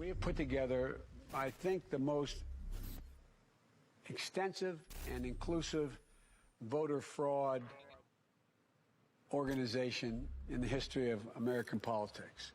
We have put together, I think, the most extensive and inclusive voter fraud organization in the history of American politics.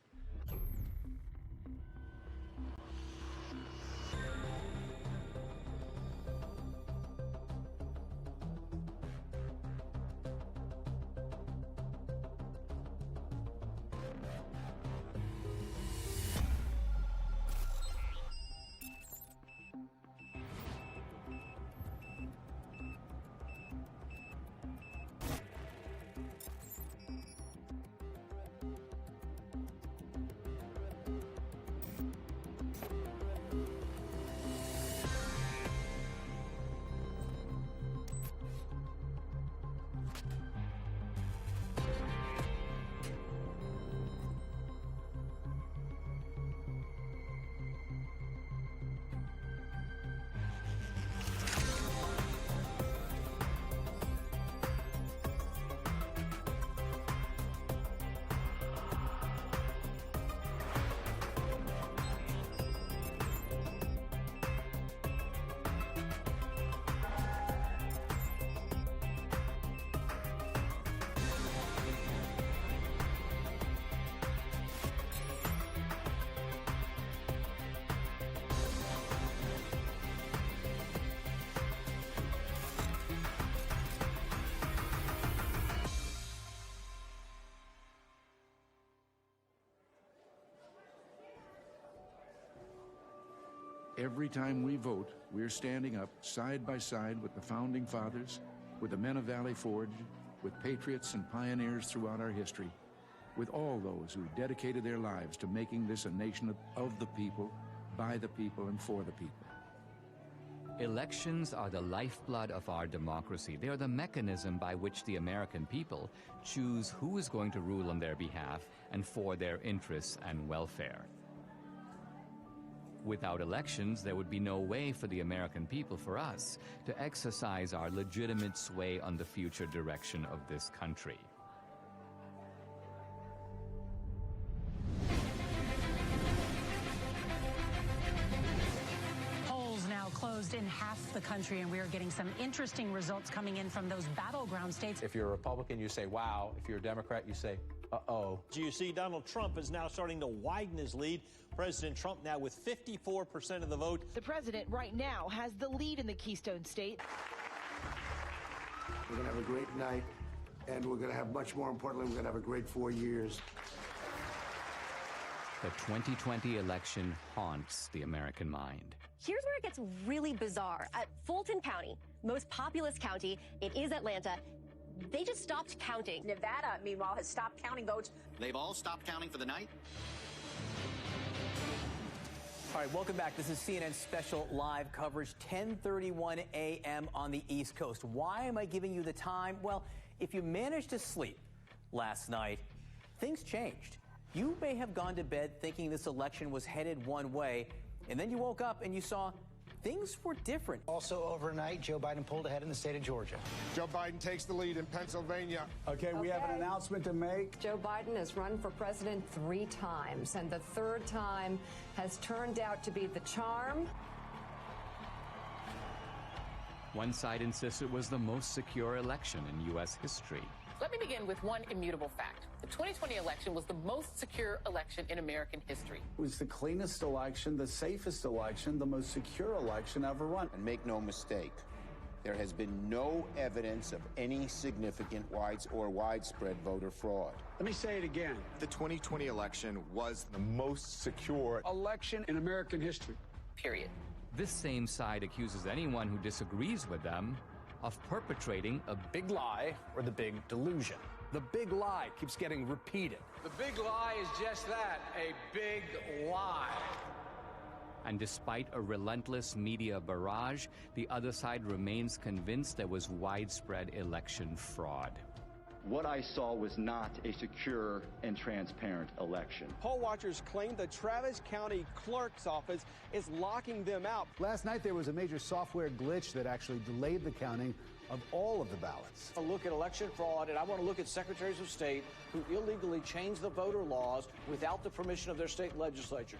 Every time we vote, we're standing up side by side with the Founding Fathers, with the men of Valley Forge, with patriots and pioneers throughout our history, with all those who dedicated their lives to making this a nation of the people, by the people, and for the people. Elections are the lifeblood of our democracy. They are the mechanism by which the American people choose who is going to rule on their behalf and for their interests and welfare. Without elections, there would be no way for the American people, for us, to exercise our legitimate sway on the future direction of this country. Polls now closed in half the country, and we are getting some interesting results coming in from those battleground states. If you're a Republican, you say, wow. If you're a Democrat, you say, uh-oh. You see, Donald Trump is now starting to widen his lead. President Trump now with 54% of the vote. The president right now has the lead in the Keystone State. We're going to have a great night, and we're going to have, much more importantly, we're going to have a great 4 years. The 2020 election haunts the American mind. Here's where it gets really bizarre. At Fulton County, most populous county, it is Atlanta, they just stopped counting. Nevada, meanwhile, has stopped counting votes. They've all stopped counting for the night. All right, welcome back. This is CNN's special live coverage, 10:31 a.m. on the East Coast. Why am I giving you the time? Well, if you managed to sleep last night, things changed. You may have gone to bed thinking this election was headed one way, and then you woke up and you saw things were different. Also overnight, Joe Biden pulled ahead in the state of Georgia. Joe Biden takes the lead in Pennsylvania. Okay, we have an announcement to make. Joe Biden has run for president 3 times, and the 3rd time has turned out to be the charm. One side insists it was the most secure election in U.S. history. Let me begin with one immutable fact. The 2020 election was the most secure election in American history. It was the cleanest election, the safest election, the most secure election ever run. And make no mistake, there has been no evidence of any significant widespread voter fraud. Let me say it again. The 2020 election was the most secure election in American history. Period. This same side accuses anyone who disagrees with them of perpetrating a big lie or the big delusion. The big lie keeps getting repeated. The big lie is just that, a big lie. And despite a relentless media barrage, the other side remains convinced there was widespread election fraud. What I saw was not a secure and transparent election. Poll watchers claim the Travis County Clerk's Office is locking them out. Last night there was a major software glitch that actually delayed the counting of all of the ballots. I look at election fraud, and I want to look at secretaries of state who illegally changed the voter laws without the permission of their state legislature.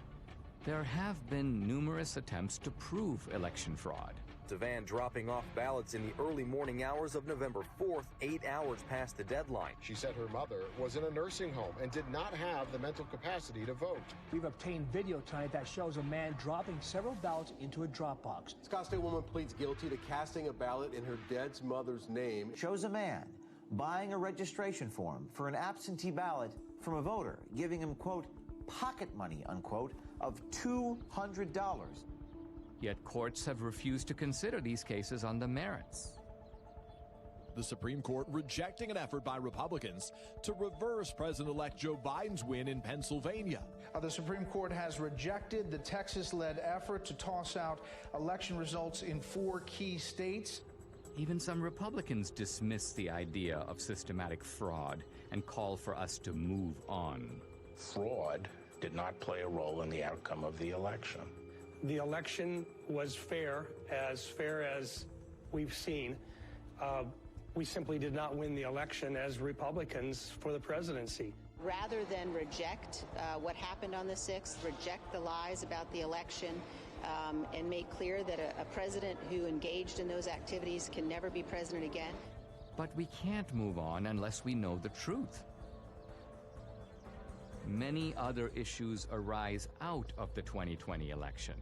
There have been numerous attempts to prove election fraud. A van dropping off ballots in the early morning hours of November 4th, 8 hours past the deadline. She said her mother was in a nursing home and did not have the mental capacity to vote. We've obtained video tonight that shows a man dropping several ballots into a drop box. Scottsdale woman pleads guilty to casting a ballot in her dead mother's name. Shows a man buying a registration form for an absentee ballot from a voter, giving him, quote, pocket money, unquote, of $200. Yet courts have refused to consider these cases on the merits. The Supreme Court rejecting an effort by Republicans to reverse President-elect Joe Biden's win in Pennsylvania. The Supreme Court has rejected the Texas-led effort to toss out election results in 4 key states. Even some Republicans dismiss the idea of systematic fraud and call for us to move on. Fraud did not play a role in the outcome of the election. The election was fair as we've seen. We simply did not win the election as Republicans for the presidency. Rather than reject what happened on the 6th, reject the lies about the election, and make clear that a president who engaged in those activities can never be president again. But we can't move on unless we know the truth. Many other issues arise out of the 2020 election.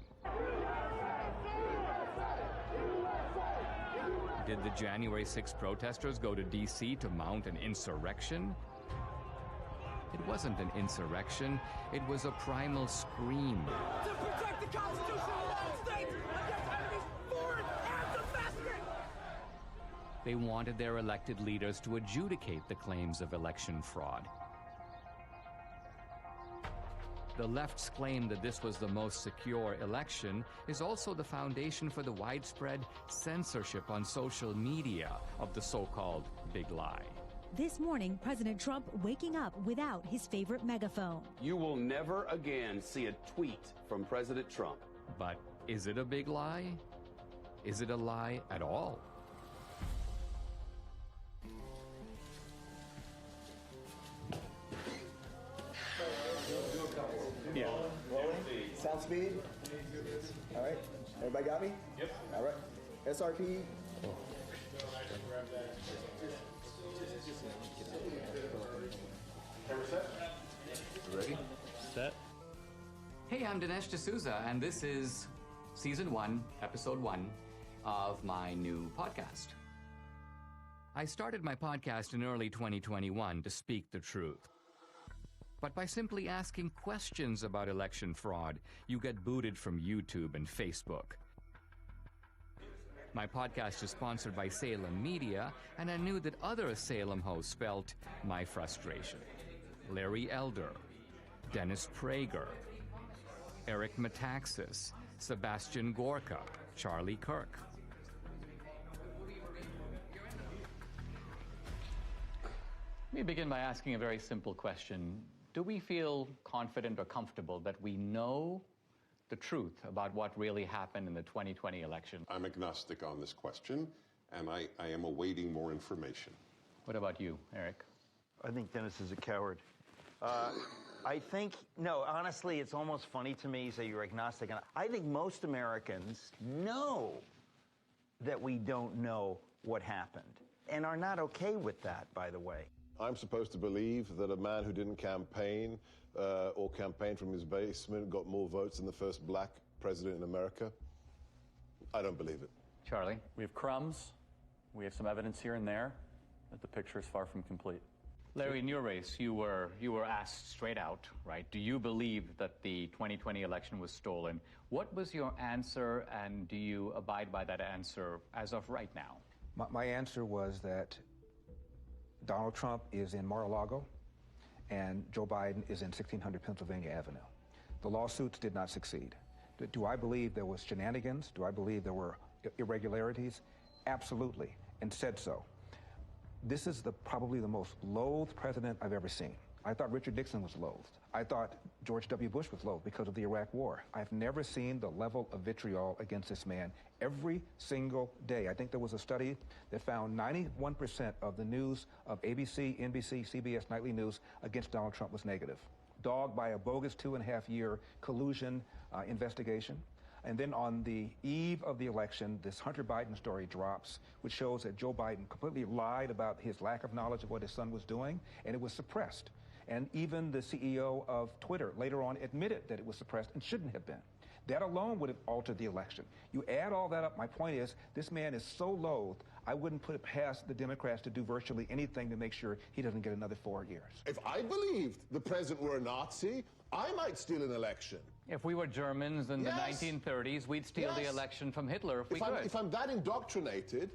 Did the January 6 protesters go to D.C. to mount an insurrection? It wasn't an insurrection, it was a primal scream. To protect the Constitution of the United States against enemies foreign and domestic! They wanted their elected leaders to adjudicate the claims of election fraud. The left's claim that this was the most secure election is also the foundation for the widespread censorship on social media of the so-called big lie. This morning, President Trump waking up without his favorite megaphone. You will never again see a tweet from President Trump. But is it a big lie? Is it a lie at all? Yeah. Rolling. Sound speed. All right. Everybody got me? Yep. All right. SRP. Ready? Set. Hey, I'm Dinesh D'Souza, and this is Season 1, Episode 1 of my new podcast. I started my podcast in early 2021 to speak the truth. But by simply asking questions about election fraud, you get booted from YouTube and Facebook. My podcast is sponsored by Salem Media, and I knew that other Salem hosts felt my frustration. Larry Elder, Dennis Prager, Eric Metaxas, Sebastian Gorka, Charlie Kirk. Let me begin by asking a very simple question. Do we feel confident or comfortable that we know the truth about what really happened in the 2020 election? I'm agnostic on this question, and I am awaiting more information. What about you, Eric? I think Dennis is a coward. I think, no, honestly, it's almost funny to me you say you're agnostic. And I think most Americans know that we don't know what happened and are not okay with that, by the way. I'm supposed to believe that a man who didn't campaign or campaign from his basement got more votes than the first black president in America? I don't believe it. Charlie? We have crumbs. We have some evidence here and there, but the picture is far from complete. Larry, in your race, you were asked straight out, right? Do you believe that the 2020 election was stolen? What was your answer, and do you abide by that answer as of right now? My answer was that Donald Trump is in Mar-a-Lago, and Joe Biden is in 1600 Pennsylvania Avenue. The lawsuits did not succeed. Do I believe there was shenanigans? Do I believe there were irregularities? Absolutely, and said so. This is probably the most loathed president I've ever seen. I thought Richard Nixon was loathed. I thought George W. Bush was loathed because of the Iraq War. I've never seen the level of vitriol against this man every single day. I think there was a study that found 91% of the news of ABC, NBC, CBS nightly news against Donald Trump was negative. dogged by a bogus 2.5-year collusion investigation. And then on the eve of the election, this Hunter Biden story drops, which shows that Joe Biden completely lied about his lack of knowledge of what his son was doing, and it was suppressed. And even the CEO of Twitter later on admitted that it was suppressed and shouldn't have been. That alone would have altered the election. You add all that up, my point is, this man is so loathed, I wouldn't put it past the Democrats to do virtually anything to make sure he doesn't get another 4 years. If I believed the president were a Nazi, I might steal an election. If we were Germans in the 1930s, we'd steal the election from Hitler if we could. If I'm that indoctrinated,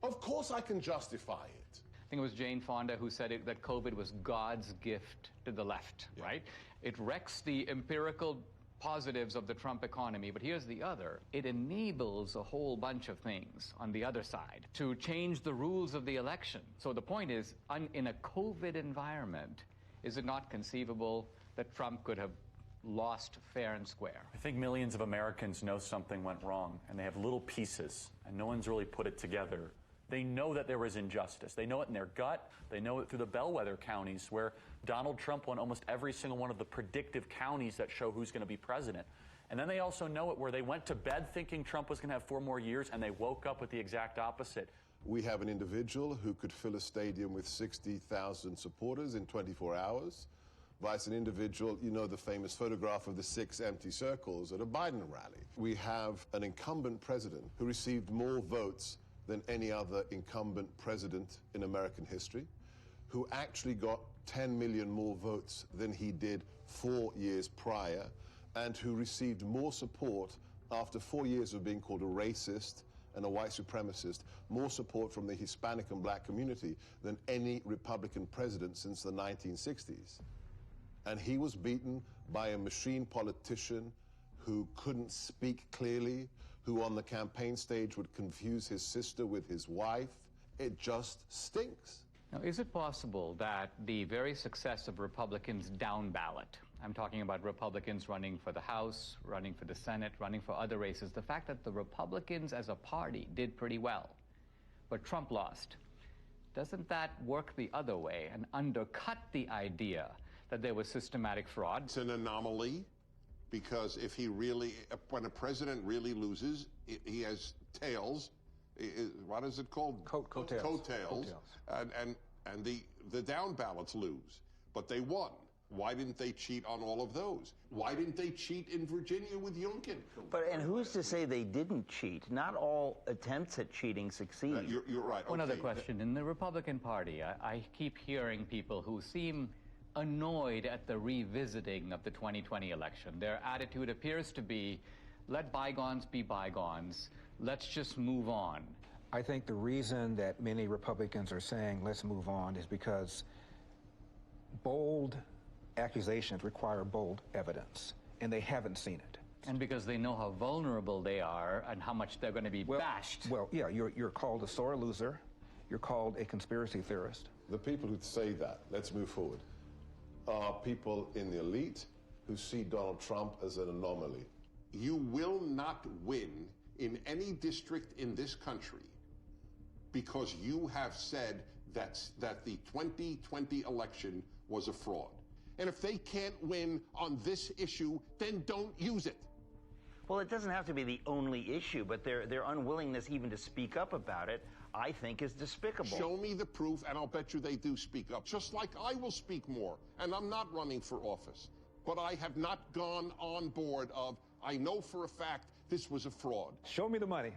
of course I can justify it. I think it was Jane Fonda who said that COVID was God's gift to the left, right? It wrecks the empirical positives of the Trump economy, but here's the other. It enables a whole bunch of things on the other side to change the rules of the election. So the point is, in a COVID environment, is it not conceivable that Trump could have lost fair and square? I think millions of Americans know something went wrong, and they have little pieces, and no one's really put it together. They know that there was injustice. They know it in their gut. They know it through the bellwether counties where Donald Trump won almost every single one of the predictive counties that show who's going to be president. And then they also know it where they went to bed thinking Trump was going to have 4 more years, and they woke up with the exact opposite. We have an individual who could fill a stadium with 60,000 supporters in 24 hours, vice an individual, you know the famous photograph of the 6 empty circles at a Biden rally. We have an incumbent president who received more votes than any other incumbent president in American history, who actually got 10 million more votes than he did 4 years prior, and who received more support after 4 years of being called a racist and a white supremacist, more support from the Hispanic and black community than any Republican president since the 1960s. And he was beaten by a machine politician who couldn't speak clearly, who on the campaign stage would confuse his sister with his wife. It just stinks. Now, is it possible that the very success of Republicans down ballot, I'm talking about Republicans running for the House, running for the Senate, running for other races, the fact that the Republicans as a party did pretty well, but Trump lost, doesn't that work the other way and undercut the idea that there was systematic fraud? It's an anomaly. Because if he really, when a president really loses, he has tails. What is it called? Coattails. Coattails. And the down ballots lose. But they won. Why didn't they cheat on all of those? Why didn't they cheat in Virginia with Youngkin? And who's to say they didn't cheat? Not all attempts at cheating succeed. You're right. One other question. In the Republican Party, I keep hearing people who seem annoyed at the revisiting of the 2020 election. Their attitude appears to be, let bygones be bygones. Let's just move on. I think the reason that many Republicans are saying let's move on is because bold accusations require bold evidence, and they haven't seen it. And because they know how vulnerable they are and how much they're going to be bashed. Well, yeah, you're called a sore loser. You're called a conspiracy theorist. The people who say that, let's move forward, are people in the elite who see Donald Trump as an anomaly. You will not win in any district in this country because you have said that the 2020 election was a fraud. And if they can't win on this issue, then don't use it. Well, it doesn't have to be the only issue, but their unwillingness even to speak up about it, I think, is despicable. Show me the proof, and I'll bet you they do speak up. Just like I will speak more, and I'm not running for office. But I have not gone on board of, I know for a fact this was a fraud. Show me the money.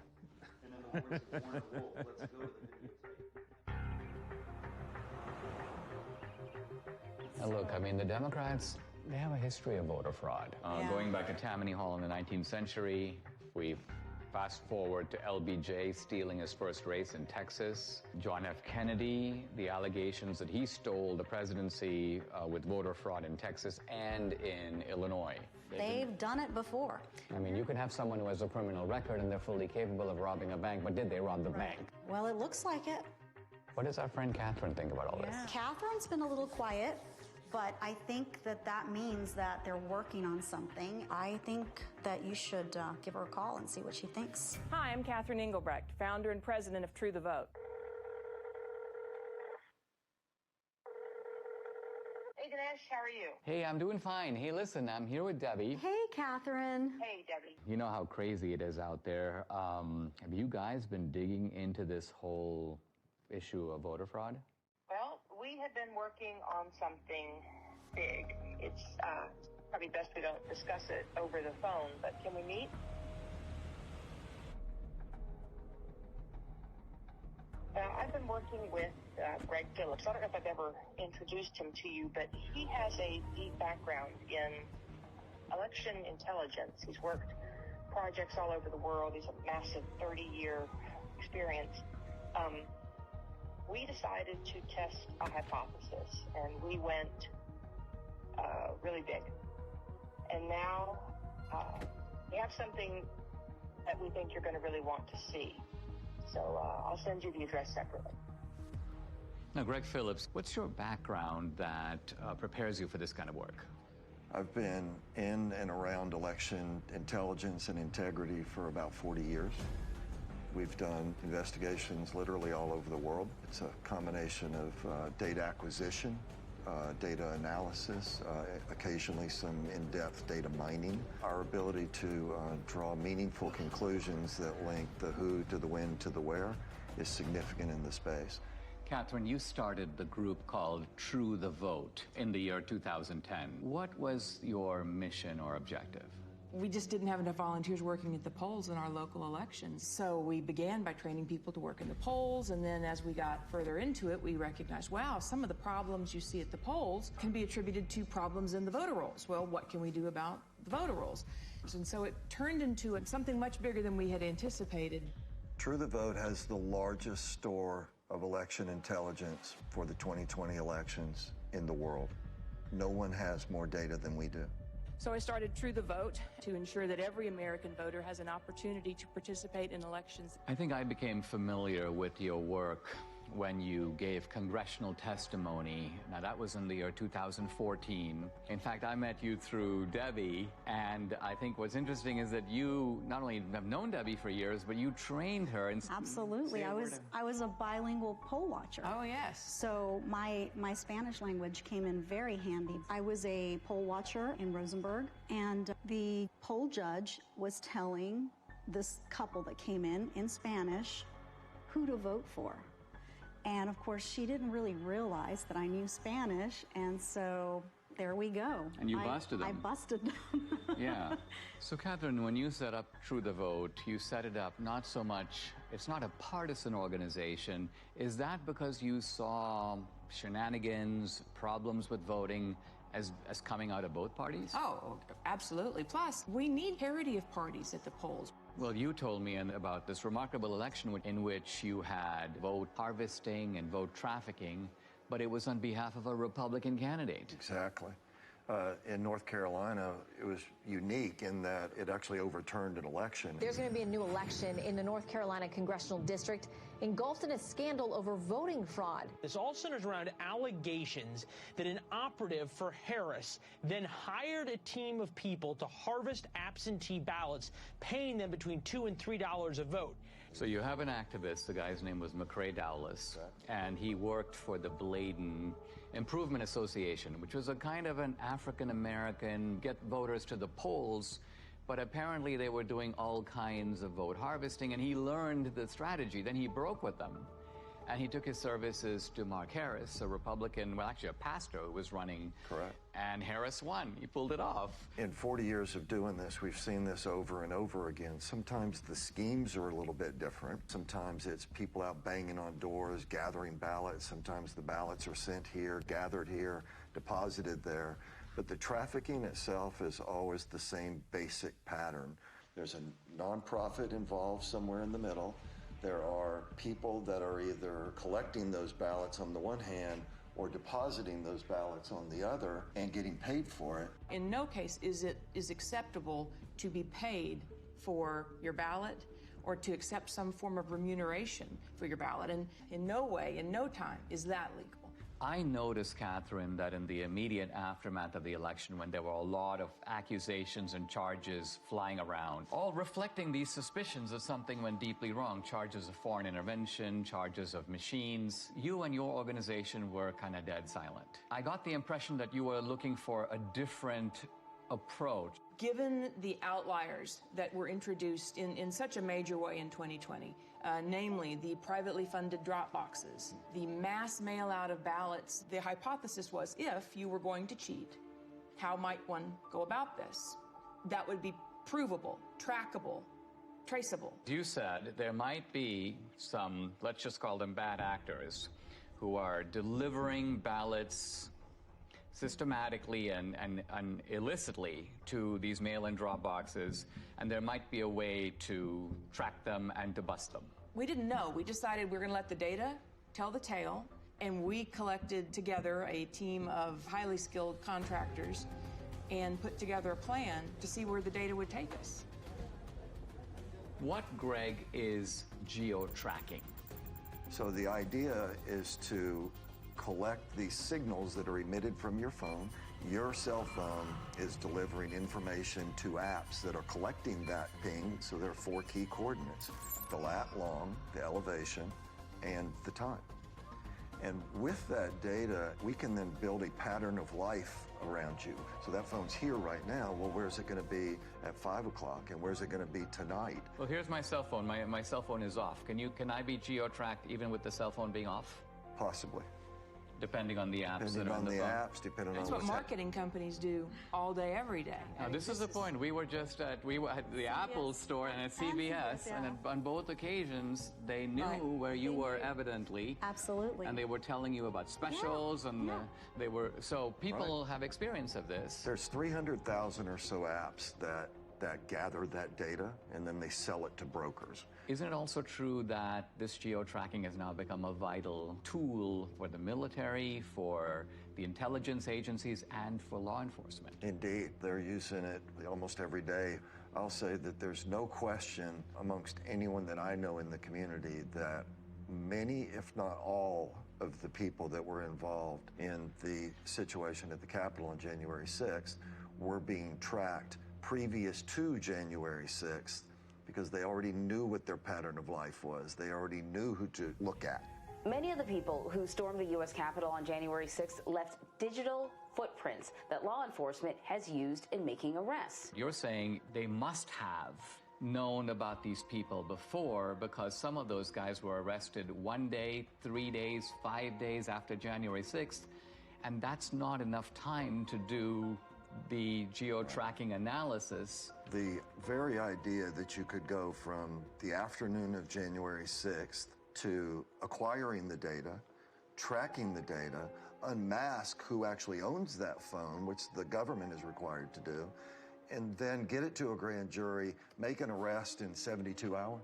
Now look, I mean, the Democrats, they have a history of voter fraud. Going back to Tammany Hall in the 19th century, we've fast forward to LBJ stealing his first race in Texas. John F. Kennedy, the allegations that he stole the presidency with voter fraud in Texas and in Illinois. They've done it before. I mean, you can have someone who has a criminal record and they're fully capable of robbing a bank, but did they rob the bank? Well, it looks like it. What does our friend Catherine think about all this? Catherine's been a little quiet, but I think that means that they're working on something. I think that you should give her a call and see what she thinks. Hi, I'm Catherine Engelbrecht, founder and president of True the Vote. Hey, Dinesh, Dinesh. How are you? Hey, I'm doing fine. Hey, listen, I'm here with Debbie. Hey, Catherine. Hey, Debbie. You know how crazy it is out there. Have you guys been digging into this whole issue of voter fraud? Well, we have been working on something big. It's probably best we don't discuss it over the phone, but can we meet? I've been working with Greg Phillips. I don't know if I've ever introduced him to you, but he has a deep background in election intelligence. He's worked projects all over the world. He's a massive 30-year experience. We decided to test a hypothesis, and we went really big. And now we have something that we think you're going to really want to see. So I'll send you the address separately. Now, Greg Phillips, what's your background that prepares you for this kind of work? I've been in and around election intelligence and integrity for about 40 years. We've done investigations literally all over the world. It's a combination of data acquisition, data analysis, occasionally some in-depth data mining. Our ability to draw meaningful conclusions that link the who to the when to the where is significant in the space. Catherine, you started the group called True the Vote in the year 2010. What was your mission or objective? We just didn't have enough volunteers working at the polls in our local elections. So we began by training people to work in the polls, and then as we got further into it, we recognized, wow, some of the problems you see at the polls can be attributed to problems in the voter rolls. Well, what can we do about the voter rolls? And so it turned into something much bigger than we had anticipated. True the Vote has the largest store of election intelligence for the 2020 elections in the world. No one has more data than we do. So I started True the Vote to ensure that every American voter has an opportunity to participate in elections. I think I became familiar with your work when you gave congressional testimony. Now, that was in the year 2014. In fact, I met you through Debbie, and I think what's interesting is that you not only have known Debbie for years, but you trained her. Absolutely. I was a bilingual poll watcher. Oh, yes. So my Spanish language came in very handy. I was a poll watcher in Rosenberg, and the poll judge was telling this couple that came in Spanish who to vote for. And of course, she didn't really realize that I knew Spanish, and so there we go. And you busted them. I busted them. Yeah. So, Catherine, when you set up True the Vote, you set it up not so much, it's not a partisan organization. Is that because you saw shenanigans, problems with voting as coming out of both parties? Oh, absolutely. Plus, we need parity of parties at the polls. Well, you told me about this remarkable election in which you had vote harvesting and vote trafficking, but it was on behalf of a Republican candidate. Exactly. In North Carolina, it was unique in that it actually overturned an election. There's going to be a new election in the North Carolina congressional district engulfed in a scandal over voting fraud. This all centers around allegations that an operative for Harris then hired a team of people to harvest absentee ballots, paying them between $2 and $3 a vote. So you have an activist, the guy's name was McCrae Dowless, and he worked for the Bladen Improvement Association, which was a kind of an African-American get voters to the polls, but apparently they were doing all kinds of vote harvesting, and he learned the strategy. Then he broke with them, and he took his services to Mark Harris, a Republican, well, actually a pastor who was running. Correct. And Harris won. He pulled it off. In 40 years of doing this, we've seen this over and over again. Sometimes the schemes are a little bit different. Sometimes it's people out banging on doors, gathering ballots. Sometimes the ballots are sent here, gathered here, deposited there. But the trafficking itself is always the same basic pattern. There's a nonprofit involved somewhere in the middle. There are people that are either collecting those ballots on the one hand or depositing those ballots on the other and getting paid for it. In no case is it acceptable to be paid for your ballot or to accept some form of remuneration for your ballot. And in no way, in no time, is that legal. I noticed, Catherine, that in the immediate aftermath of the election, when there were a lot of accusations and charges flying around, all reflecting these suspicions that something went deeply wrong, charges of foreign intervention, charges of machines, you and your organization were kind of dead silent. I got the impression that you were looking for a different approach. Given the outliers that were introduced in such a major way in 2020, namely the privately funded drop boxes, the mass mail out of ballots, the hypothesis was if you were going to cheat, how might one go about this? That would be provable, trackable, traceable. You said there might be some, let's just call them bad actors, who are delivering ballots systematically and illicitly to these mail-in drop boxes, and there might be a way to track them and to bust them. We didn't know. We decided we're going to let the data tell the tale, and we collected together a team of highly skilled contractors and put together a plan to see where the data would take us. What, Greg, is geo-tracking? So the idea is to collect these signals that are emitted from your phone. Your cell phone is delivering information to apps that are collecting that ping, so there are 4 key coordinates: the lat long, the elevation, and the time. And with that data, we can then build a pattern of life around you. So that phone's here right now. Well, where's it going to be at 5 o'clock, and where's it going to be tonight? Well, here's my cell phone. My cell phone is off. Can I be geo-tracked even with the cell phone being off? Possibly. Depending on the apps that are on the phone. Apps, depending on That's what marketing companies do all day, every day. Now, this is the point. We were at the Apple store and at CVS, and on both occasions, they knew where you were evidently. Absolutely. And they were telling you about specials, and they were, so people have experience of this. There's 300,000 or so apps that gather that data, and then they sell it to brokers. Isn't it also true that this geo-tracking has now become a vital tool for the military, for the intelligence agencies, and for law enforcement? Indeed, they're using it almost every day. I'll say that there's no question amongst anyone that I know in the community that many, if not all, of the people that were involved in the situation at the Capitol on January 6th were being tracked previous to January 6th, because they already knew what their pattern of life was. They already knew who to look at. Many of the people who stormed the U.S. Capitol on January 6th left digital footprints that law enforcement has used in making arrests. You're saying they must have known about these people before, because some of those guys were arrested 1 day, 3 days, 5 days after January 6th, and that's not enough time to do the geo-tracking analysis. The very idea that you could go from the afternoon of January 6th to acquiring the data, tracking the data, unmask who actually owns that phone, which the government is required to do, and then get it to a grand jury, make an arrest in 72 hours?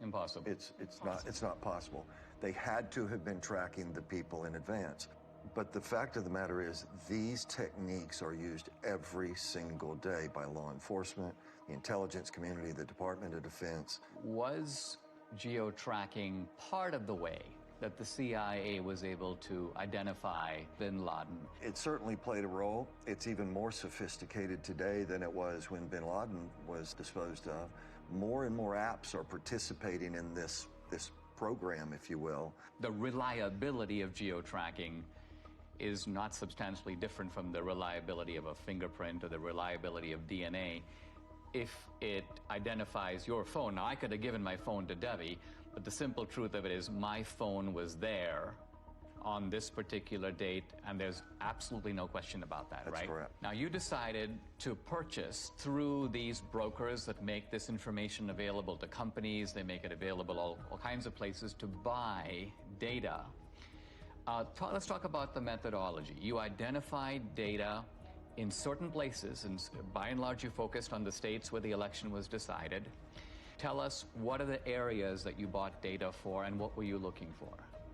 Impossible. It's not possible. They had to have been tracking the people in advance. But the fact of the matter is, these techniques are used every single day by law enforcement, the intelligence community, the Department of Defense. Was geo-tracking part of the way that the CIA was able to identify bin Laden? It certainly played a role. It's even more sophisticated today than it was when bin Laden was disposed of. More and more apps are participating in this program, if you will. The reliability of geo-tracking is not substantially different from the reliability of a fingerprint or the reliability of DNA. If it identifies your phone, now I could have given my phone to Debbie, but the simple truth of it is my phone was there on this particular date, and there's absolutely no question about that, right? That's correct. Now, you decided to purchase through these brokers that make this information available to companies. They make it available all kinds of places to buy data. Let's talk about the methodology. You identified data in certain places, and by and large you focused on the states where the election was decided. Tell us, what are the areas that you bought data for, and what were you looking for?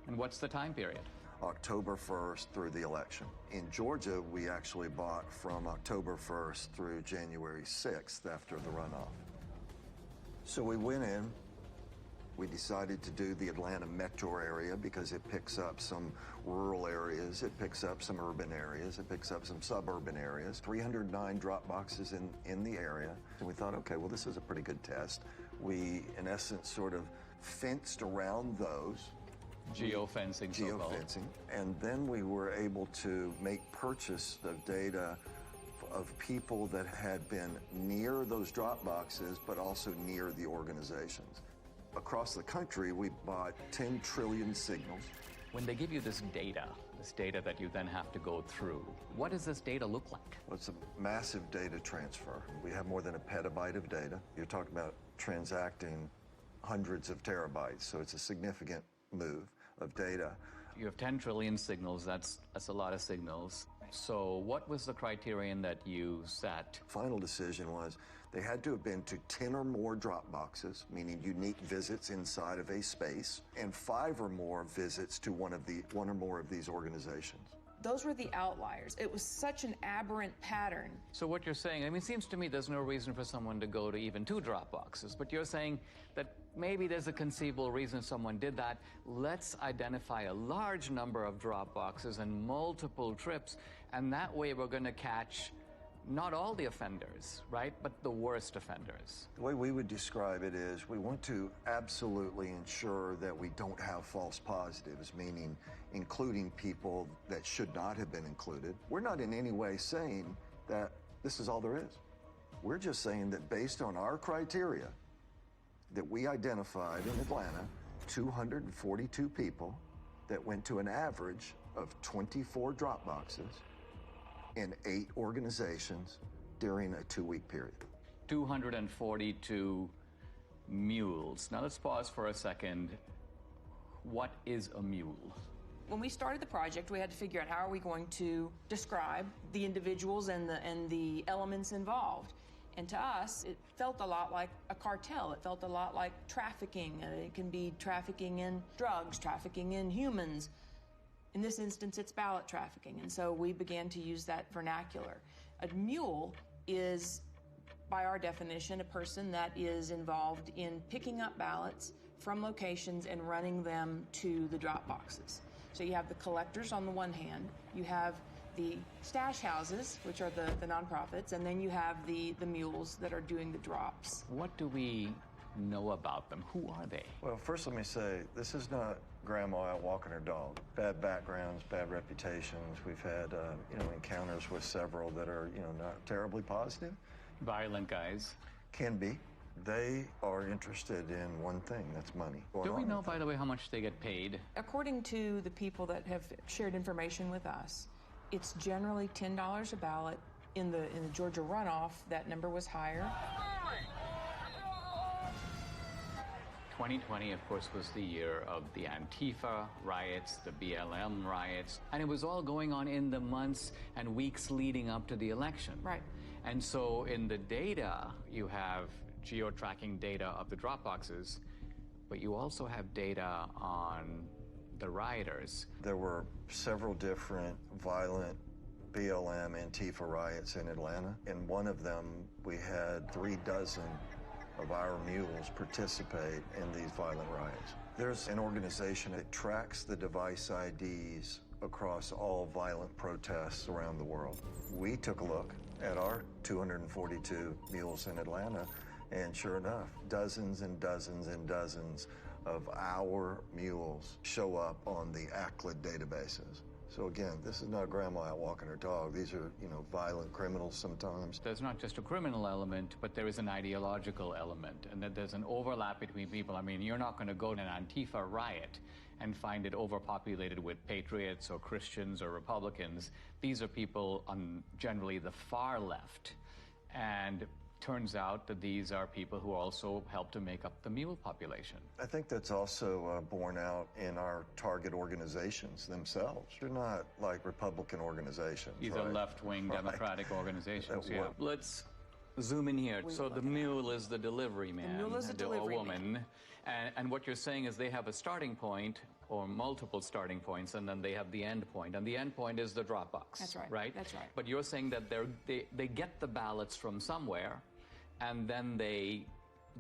And what's the time period? October 1st through the election. In Georgia, we actually bought from October 1st through January 6th after the runoff. So we went in, We decided to do the Atlanta metro area because it picks up some rural areas, it picks up some urban areas, it picks up some suburban areas. 309 drop boxes in the area. And we thought, okay, well, this is a pretty good test. We, in essence, sort of fenced around those. Geofencing, so-called. Geofencing. And then we were able to make purchase of data of people that had been near those drop boxes, but also near the organizations. Across the country, we bought 10 trillion signals. When they give you this data that you then have to go through, what does this data look like? Well, it's a massive data transfer. We have more than a petabyte of data. You're talking about transacting hundreds of terabytes, so it's a significant move of data. You have 10 trillion signals, that's a lot of signals. So what was the criterion that you set? Final decision was they had to have been to 10 or more drop boxes, meaning unique visits inside of a space, and 5 or more visits to one or more of these organizations. Those were the outliers. It was such an aberrant pattern. So what you're saying, I mean, it seems to me there's no reason for someone to go to even 2 drop boxes, but you're saying that maybe there's a conceivable reason someone did that. Let's identify a large number of drop boxes and multiple trips, and that way we're going to catch not all the offenders, right, but the worst offenders. The way we would describe it is we want to absolutely ensure that we don't have false positives, meaning including people that should not have been included. We're not in any way saying that this is all there is. We're just saying that based on our criteria that we identified in Atlanta, 242 people that went to an average of 24 drop boxes in 8 organizations during a 2-week period. 242 mules. Now let's pause for a second. What is a mule? When we started the project, we had to figure out how are we going to describe the individuals and the elements involved. And to us, it felt a lot like a cartel. It felt a lot like trafficking. It can be trafficking in drugs, trafficking in humans. In this instance, it's ballot trafficking, and so we began to use that vernacular. A mule is, by our definition, a person that is involved in picking up ballots from locations and running them to the drop boxes. So you have the collectors on the one hand, you have the stash houses, which are the nonprofits, and then you have the mules that are doing the drops. What do we know about them? Who are they? Well, first let me say, this is not grandma out walking her dog. Bad backgrounds, bad reputations. We've had, encounters with several that are, not terribly positive. Violent guys. Can be. They are interested in one thing, that's money. Do we know, by the way, how much they get paid? According to the people that have shared information with us, it's generally $10 a ballot. In the Georgia runoff, that number was higher. 2020, of course, was the year of the Antifa riots, the BLM riots, and it was all going on in the months and weeks leading up to the election. Right. And so in the data, you have geo-tracking data of the drop boxes, but you also have data on the rioters. There were several different violent BLM Antifa riots in Atlanta. In one of them, we had 36 of our mules participate in these violent riots. There's an organization that tracks the device IDs across all violent protests around the world. We took a look at our 242 mules in Atlanta, and sure enough, dozens and dozens and dozens of our mules show up on the ACLID databases. So again, this is not grandma out walking her dog. These are, violent criminals sometimes. There's not just a criminal element, but there is an ideological element, and that there's an overlap between people. I mean, you're not going to go to an Antifa riot and find it overpopulated with patriots or Christians or Republicans. These are people on generally the far left. And turns out that these are people who also help to make up the mule population. I think that's also borne out in our target organizations themselves. They're not like Republican organizations. These right? are left-wing Democratic organizations. Yeah. Let's zoom in here. So the mule is the delivery man. The mule is the delivery woman. man. And what you're saying is they have a starting point or multiple starting points, and then they have the end point. And the end point is the drop box. That's right. Right? That's right. But you're saying that they get the ballots from somewhere, and then they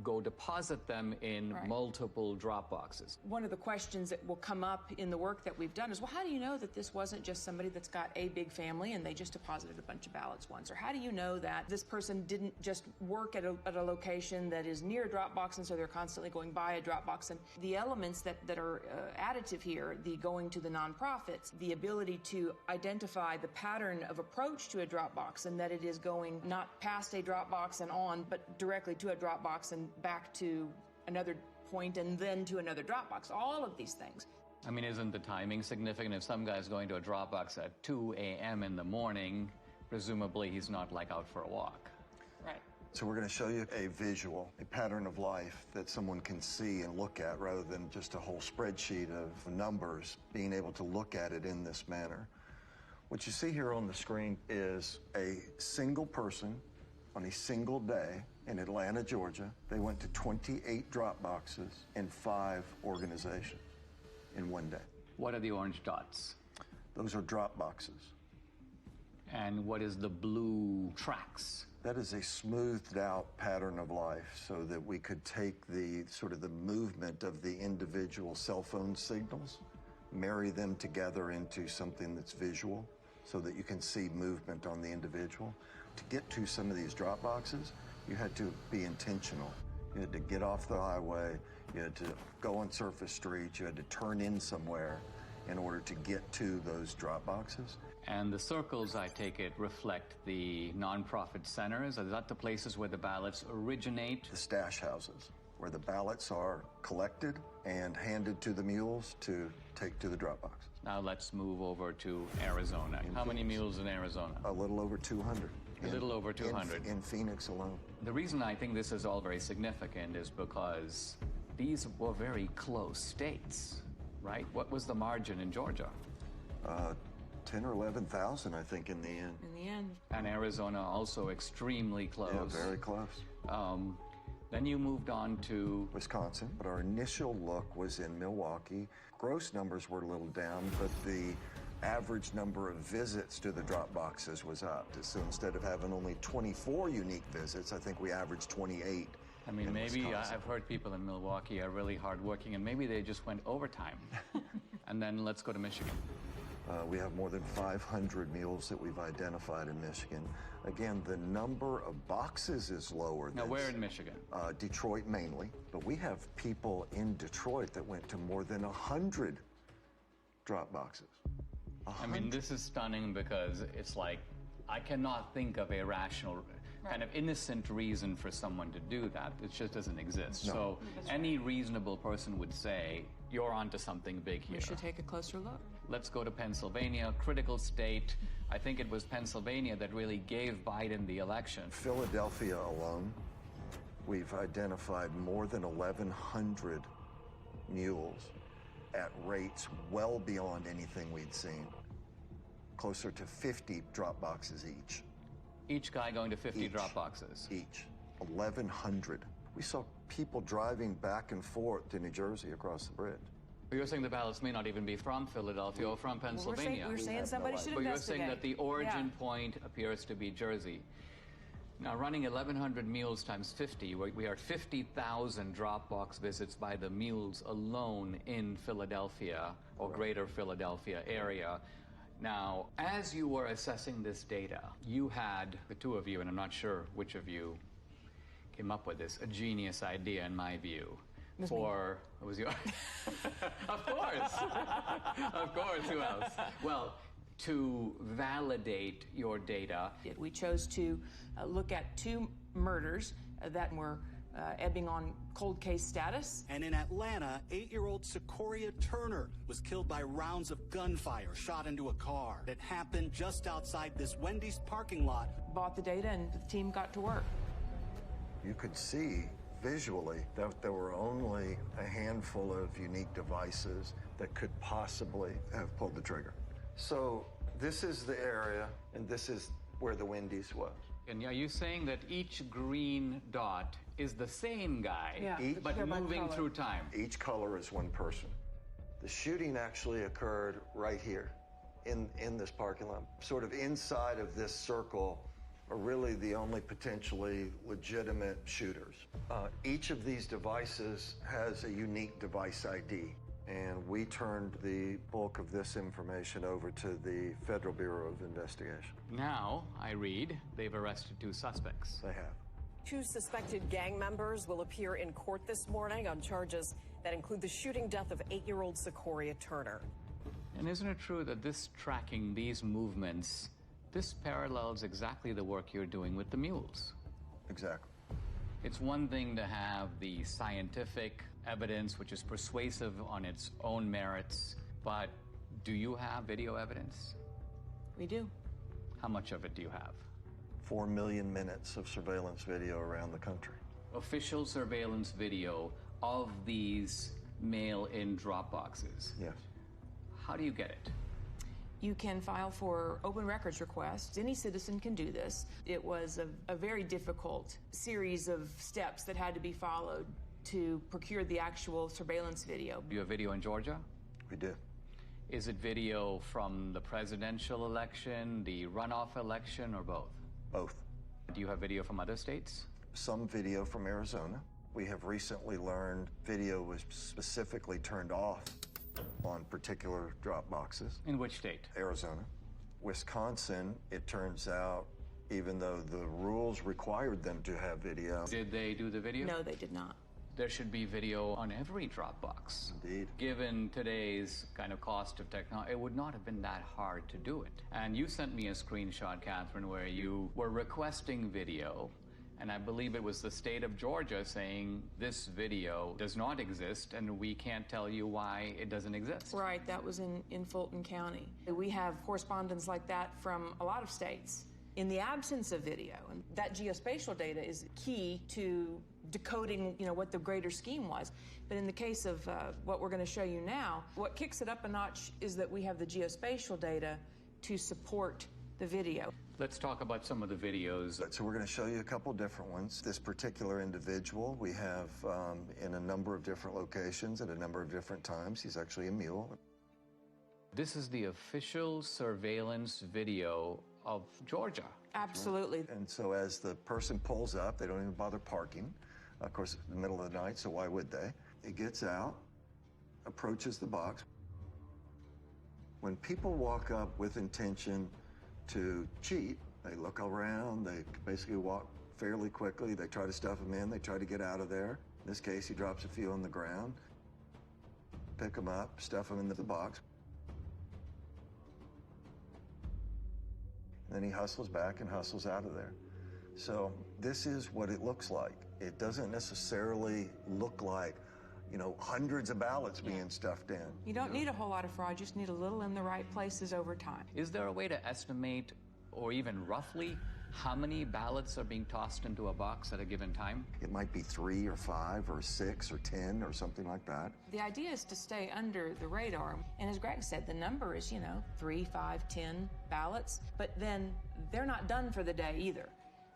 go deposit them in multiple drop boxes. One of the questions that will come up in the work that we've done is, well, how do you know that this wasn't just somebody that's got a big family and they just deposited a bunch of ballots once? Or how do you know that this person didn't just work at a location that is near a drop box and so they're constantly going by a drop box? And the elements that are additive here, the going to the nonprofits, the ability to identify the pattern of approach to a drop box, and that it is going not past a drop box and on, but directly to a drop box and back to another point and then to another drop box. All of these things. I mean, isn't the timing significant? If some guy's going to a drop box at 2 a.m. in the morning, presumably he's not like out for a walk. Right. So we're going to show you a visual, a pattern of life that someone can see and look at rather than just a whole spreadsheet of numbers, being able to look at it in this manner. What you see here on the screen is a single person on a single day in Atlanta, Georgia. They went to 28 drop boxes in 5 organizations in one day. What are the orange dots? Those are drop boxes. And what is the blue tracks? That is a smoothed out pattern of life so that we could take the sort of the movement of the individual cell phone signals, marry them together into something that's visual so that you can see movement on the individual. To get to some of these drop boxes, you had to be intentional. You had to get off the highway, you had to go on surface streets, you had to turn in somewhere in order to get to those drop boxes. And the circles, I take it, reflect the nonprofit centers? Are that the places where the ballots originate? The stash houses, where the ballots are collected and handed to the mules to take to the drop boxes. Now let's move over to Arizona. How many mules in Arizona? A little over 200. A little over 200. In Phoenix alone. The reason I think this is all very significant is because these were very close states, right? What was the margin in Georgia? 10 or 11,000, I think, in the end. In the end. And Arizona also extremely close. Yeah, very close. Then you moved on to Wisconsin, but our initial look was in Milwaukee. Gross numbers were a little down, but the average number of visits to the drop boxes was up. So instead of having only 24 unique visits, I think we averaged 28. I mean, maybe I've heard people in Milwaukee are really hardworking, and maybe they just went overtime. And then let's go to Michigan. We have more than 500 mules that we've identified in Michigan. Again, the number of boxes is lower. Now, where in Michigan? Detroit mainly, but we have people in Detroit that went to more than 100 drop boxes. I mean, this is stunning because it's like, I cannot think of a rational, kind of innocent reason for someone to do that. It just doesn't exist. No. So any reasonable person would say, you're onto something big here. We should take a closer look. Let's go to Pennsylvania, critical state. I think it was Pennsylvania that really gave Biden the election. Philadelphia alone, we've identified more than 1,100 mules at rates well beyond anything we'd seen. Closer to 50 drop boxes each. Each guy going to 50 drop boxes? Each. 1,100. We saw people driving back and forth to New Jersey across the bridge. But you're saying the ballots may not even be from Philadelphia or from Pennsylvania. We're saying somebody should investigate. But you're investigate. saying that the origin point appears to be Jersey. Now, running 1,100 mules times 50, we are at 50,000 drop box visits by the mules alone in Philadelphia or greater Philadelphia area. Now, as you were assessing this data, you had, the two of you, and I'm not sure which of you came up with this, a genius idea in my view. It was your, of course, of course, who else? Well, to validate your data. We chose to look at 2 murders that were ebbing on cold case status. And in Atlanta, 8-year-old Secoria Turner was killed by rounds of gunfire shot into a car. It happened just outside this Wendy's parking lot. Bought the data and the team got to work. You could see visually that there were only a handful of unique devices that could possibly have pulled the trigger. So this is the area, and this is where the Wendy's was. And are you saying that each green dot is the same guy, but moving through time? Each color is one person. The shooting actually occurred right here in this parking lot, sort of inside of this circle are really the only potentially legitimate shooters. Each of these devices has a unique device ID, and we turned the bulk of this information over to the Federal Bureau of Investigation. Now, I read, they've arrested 2 suspects. They have. 2 suspected gang members will appear in court this morning on charges that include the shooting death of 8-year-old Sequoia Turner. And isn't it true that this tracking these movements, this parallels exactly the work you're doing with the Mules? Exactly. It's one thing to have the scientific evidence, which is persuasive on its own merits, but do you have video evidence? We do. How much of it do you have? 4 million minutes of surveillance video around the country. Official surveillance video of these mail-in drop boxes? Yes. How do you get it? You can file for open records requests. Any citizen can do this. It was a very difficult series of steps that had to be followed to procure the actual surveillance video. Do you have video in Georgia? We do. Is it video from the presidential election, the runoff election, or both? Both. Do you have video from other states? Some video from Arizona. We have recently learned video was specifically turned off on particular drop boxes. In which state? Arizona. Wisconsin, it turns out, even though the rules required them to have video. Did they do the video? No, they did not. There should be video on every Dropbox. Indeed. Given today's kind of cost of technology, it would not have been that hard to do it. And you sent me a screenshot, Catherine, where you were requesting video, and I believe it was the state of Georgia saying this video does not exist, and we can't tell you why it doesn't exist. Right, that was in Fulton County. We have correspondence like that from a lot of states. In the absence of video, and that geospatial data is key to decoding, what the greater scheme was. But in the case of what we're going to show you now, what kicks it up a notch is that we have the geospatial data to support the video. Let's talk about some of the videos. So we're going to show you a couple different ones. This particular individual we have in a number of different locations at a number of different times. He's actually a mule. This is the official surveillance video of Georgia. Absolutely. And so as the person pulls up, they don't even bother parking. Of course, it's the middle of the night, so why would they? He gets out, approaches the box. When people walk up with intention to cheat, they look around, they basically walk fairly quickly, they try to stuff them in, they try to get out of there. In this case, he drops a few on the ground, pick them up, stuff them into the box. Then he hustles back and hustles out of there. So this is what it looks like. It doesn't necessarily look like, hundreds of ballots being stuffed in. You don't need a whole lot of fraud, you just need a little in the right places over time. Is there a way to estimate, or even roughly, how many ballots are being tossed into a box at a given time? It might be 3 or 5 or 6 or 10 or something like that. The idea is to stay under the radar. And as Greg said, the number is, 3, 5, 10 ballots. But then they're not done for the day either.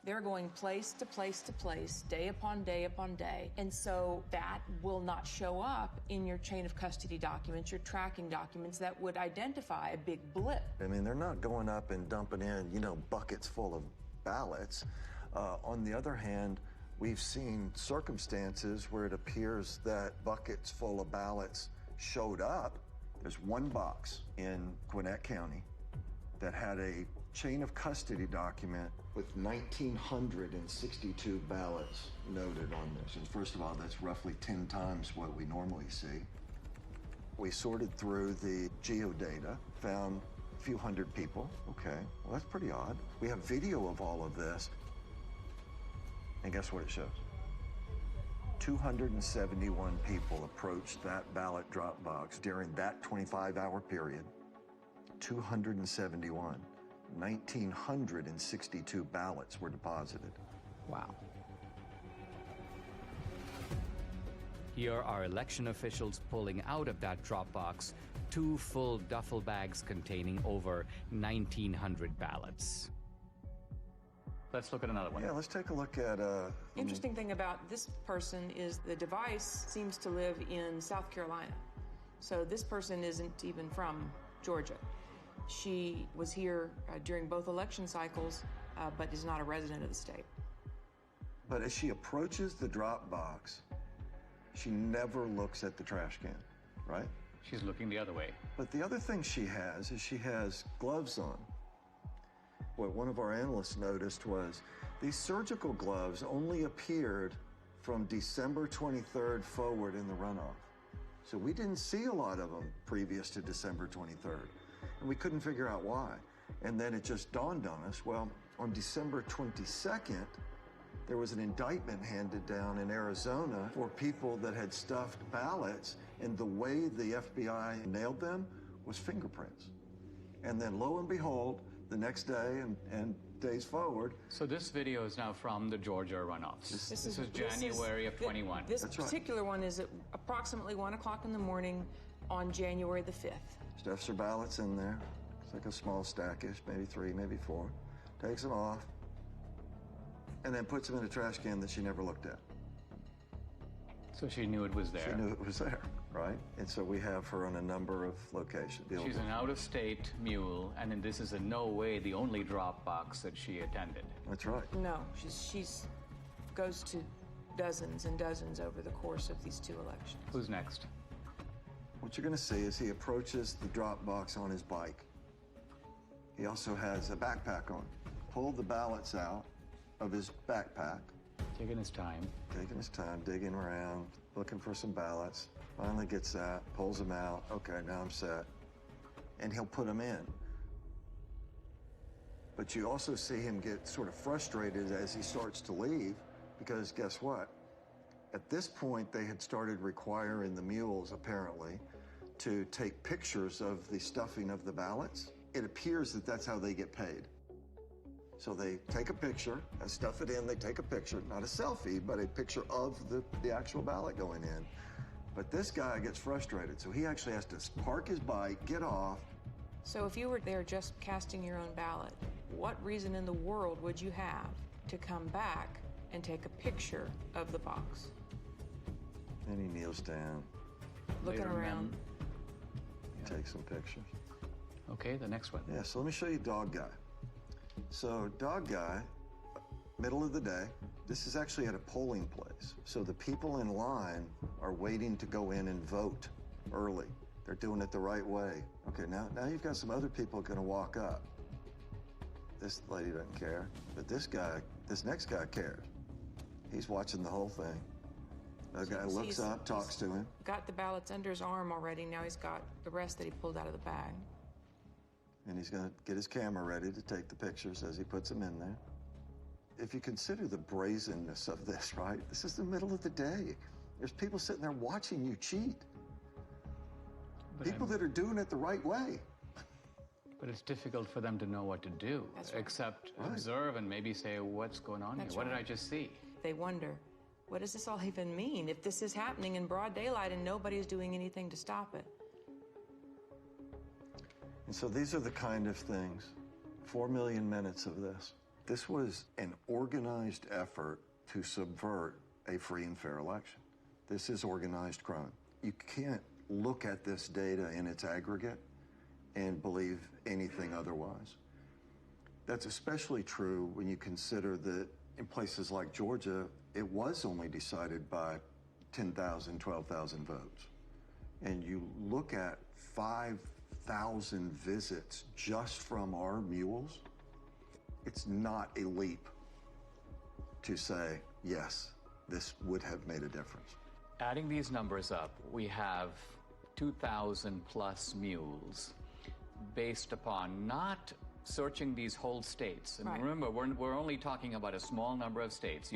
They're going place to place to place, day upon day upon day. And so that will not show up in your chain of custody documents, your tracking documents that would identify a big blip. I mean, they're not going up and dumping in, buckets full of ballots. On the other hand, we've seen circumstances where it appears that buckets full of ballots showed up. There's one box in Gwinnett County that had a chain of custody document with 1,962 ballots noted on this. And first of all, that's roughly 10 times what we normally see. We sorted through the geodata, found a few hundred people. Okay, well, that's pretty odd. We have video of all of this. And guess what it shows? 271 people approached that ballot drop box during that 25-hour period. 271. 1,962 ballots were deposited. Wow. Here are election officials pulling out of that drop box 2 full duffel bags containing over 1,900 ballots. Let's look at another one. Yeah, let's take a look at... Interesting thing about this person is the device seems to live in South Carolina. So this person isn't even from Georgia. She was here during both election cycles but is not a resident of the state. But as she approaches the drop box, she never looks at the trash can, right? She's looking the other way. But the other thing she has is she has gloves on. What one of our analysts noticed was these surgical gloves only appeared from December 23rd forward in the runoff. So we didn't see a lot of them previous to December 23rd, and we couldn't figure out why. And then it just dawned on us, well, on December 22nd, there was an indictment handed down in Arizona for people that had stuffed ballots, and the way the FBI nailed them was fingerprints. And then lo and behold, the next day and days forward. So this video is now from the Georgia runoffs. This is January of 21. This particular one is at approximately 1 o'clock in the morning on January the 5th. Stuffs her ballots in there. It's like a small stackish, maybe 3, maybe 4. Takes them off, and then puts them in a trash can that she never looked at. So she knew it was there. She knew it was there, right? And so we have her on a number of locations. She's an out-of-state mule, and then this is in no way the only drop box that she attended. That's right. No, she's goes to dozens and dozens over the course of these 2 elections. Who's next? What you're going to see is he approaches the drop box on his bike. He also has a backpack on. Pulled the ballots out of his backpack. Taking his time. Taking his time, digging around, looking for some ballots. Finally gets that, pulls them out. Okay, now I'm set. And he'll put them in. But you also see him get sort of frustrated as he starts to leave, because guess what? At this point, they had started requiring the mules, apparently, to take pictures of the stuffing of the ballots. It appears that that's how they get paid. So they take a picture, stuff it in, they take a picture, not a selfie, but a picture of the actual ballot going in. But this guy gets frustrated, so he actually has to park his bike, get off. So if you were there just casting your own ballot, what reason in the world would you have to come back and take a picture of the box? And he kneels down. Looking around. Takes some pictures. Okay, the next one. Yeah, so let me show you Dog Guy. So Dog Guy, middle of the day, this is actually at a polling place. So the people in line are waiting to go in and vote early. They're doing it the right way. Okay, now you've got some other people going to walk up. This lady doesn't care, but this next guy cares. He's watching the whole thing. The guy looks up, talks to him. Got the ballots under his arm already. Now he's got the rest that he pulled out of the bag. And he's going to get his camera ready to take the pictures as he puts them in there. If you consider the brazenness of this, right? This is the middle of the day. There's people sitting there watching you cheat. People that are doing it the right way. But it's difficult for them to know what to do, except observe and maybe say, what's going on here? What did I just see? They wonder, what does this all even mean if this is happening in broad daylight and nobody's doing anything to stop it? And so these are the kind of things, 4 million minutes of this. This was an organized effort to subvert a free and fair election. This is organized crime. You can't look at this data in its aggregate and believe anything otherwise. That's especially true when you consider that in places like Georgia, it was only decided by 10,000, 12,000 votes. And you look at 5,000 visits just from our mules, it's not a leap to say, yes, this would have made a difference. Adding these numbers up, we have 2,000 plus mules based upon not searching these whole states. And remember, we're only talking about a small number of states.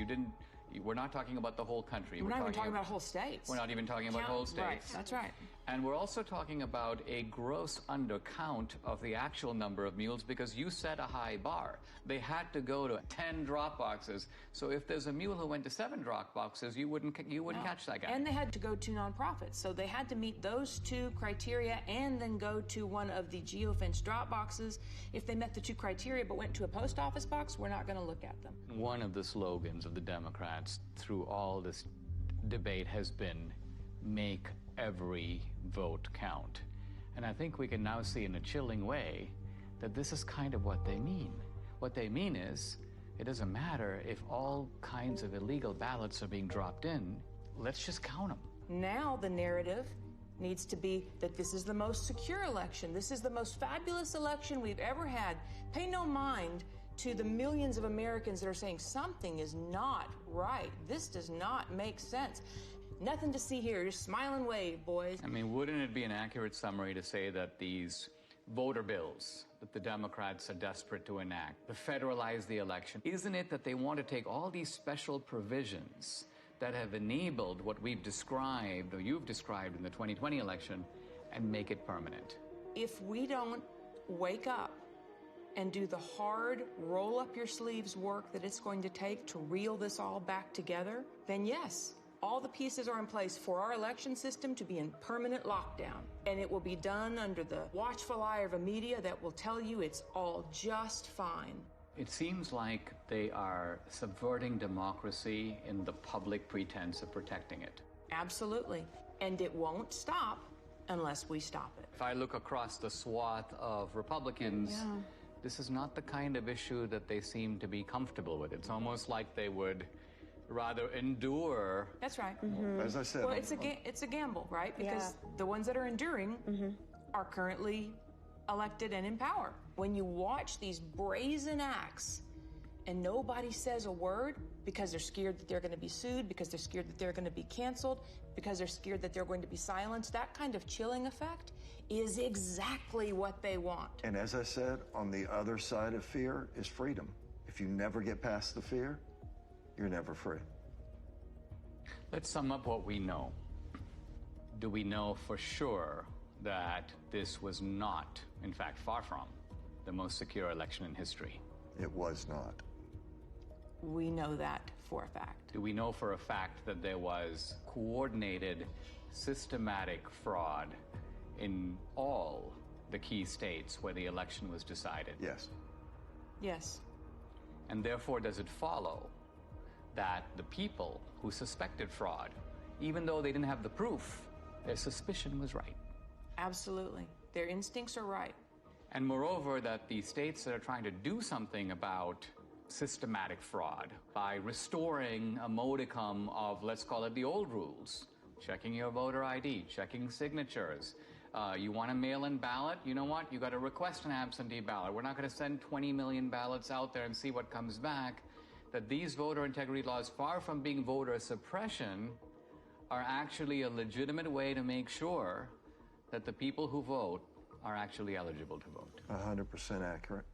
We're not talking about the whole country. We're not even talking about whole states. We're not even talking about whole states. Right, that's right. And we're also talking about a gross undercount of the actual number of mules because you set a high bar. They had to go to 10 drop boxes. So if there's a mule who went to 7 drop boxes, you wouldn't catch that guy. And they had to go to nonprofits. So they had to meet those 2 criteria and then go to one of the geofence drop boxes. If they met the 2 criteria but went to a post office box, we're not going to look at them. One of the slogans of the Democrats through all this debate has been, make every vote count. And I think we can now see in a chilling way that this is kind of what they mean. What they mean is, it doesn't matter if all kinds of illegal ballots are being dropped in, let's just count them. Now the narrative needs to be that this is the most secure election. This is the most fabulous election we've ever had. Pay no mind to the millions of Americans that are saying something is not right. This does not make sense. Nothing to see here. Just smile and wave, boys. I mean, wouldn't it be an accurate summary to say that these voter bills that the Democrats are desperate to enact, to federalize the election, isn't it that they want to take all these special provisions that have enabled what we've described, or you've described in the 2020 election, and make it permanent? If we don't wake up and do the hard, roll up your sleeves work that it's going to take to reel this all back together, then yes, all the pieces are in place for our election system to be in permanent lockdown. And it will be done under the watchful eye of a media that will tell you it's all just fine. It seems like they are subverting democracy in the public pretense of protecting it. Absolutely. And it won't stop unless we stop it. If I look across the swath of Republicans, this is not the kind of issue that they seem to be comfortable with. It's almost like they would rather endure. That's right. As I said, well, it's a gamble, right? Because the ones that are enduring are currently elected and in power. When you watch these brazen acts and nobody says a word because they're scared that they're going to be sued, because they're scared that they're going to be canceled, because they're scared that they're going to be silenced, that kind of chilling effect is exactly what they want. And as I said, on the other side of fear is freedom. If you never get past the fear, you're never free. Let's sum up what we know. Do we know for sure that this was not, in fact, far from, the most secure election in history? It was not. We know that for a fact. Do we know for a fact that there was coordinated, systematic fraud in all the key states where the election was decided? Yes. Yes. And therefore, does it follow that the people who suspected fraud, even though they didn't have the proof, their suspicion was right? Absolutely. Their instincts are right. And moreover, that the states that are trying to do something about systematic fraud by restoring a modicum of, let's call it the old rules, checking your voter ID, checking signatures. You want a mail-in ballot? You know what? You got to request an absentee ballot. We're not going to send 20 million ballots out there and see what comes back. That these voter integrity laws, far from being voter suppression, are actually a legitimate way to make sure that the people who vote are actually eligible to vote. 100% accurate.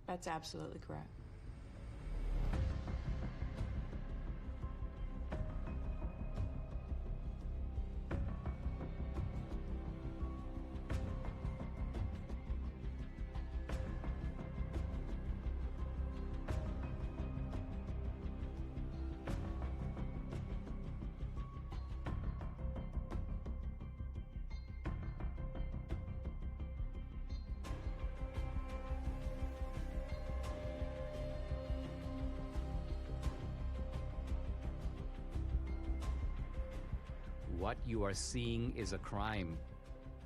That's absolutely correct. What you are seeing is a crime.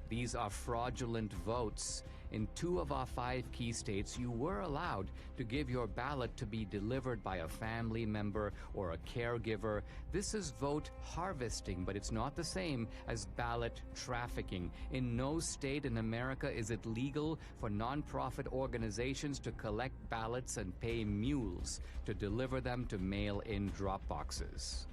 These are fraudulent votes. In 2 of our 5 key states, you were allowed to give your ballot to be delivered by a family member or a caregiver. This is vote harvesting, but it's not the same as ballot trafficking. In no state in America is it legal for nonprofit organizations to collect ballots and pay mules to deliver them to mail-in drop boxes.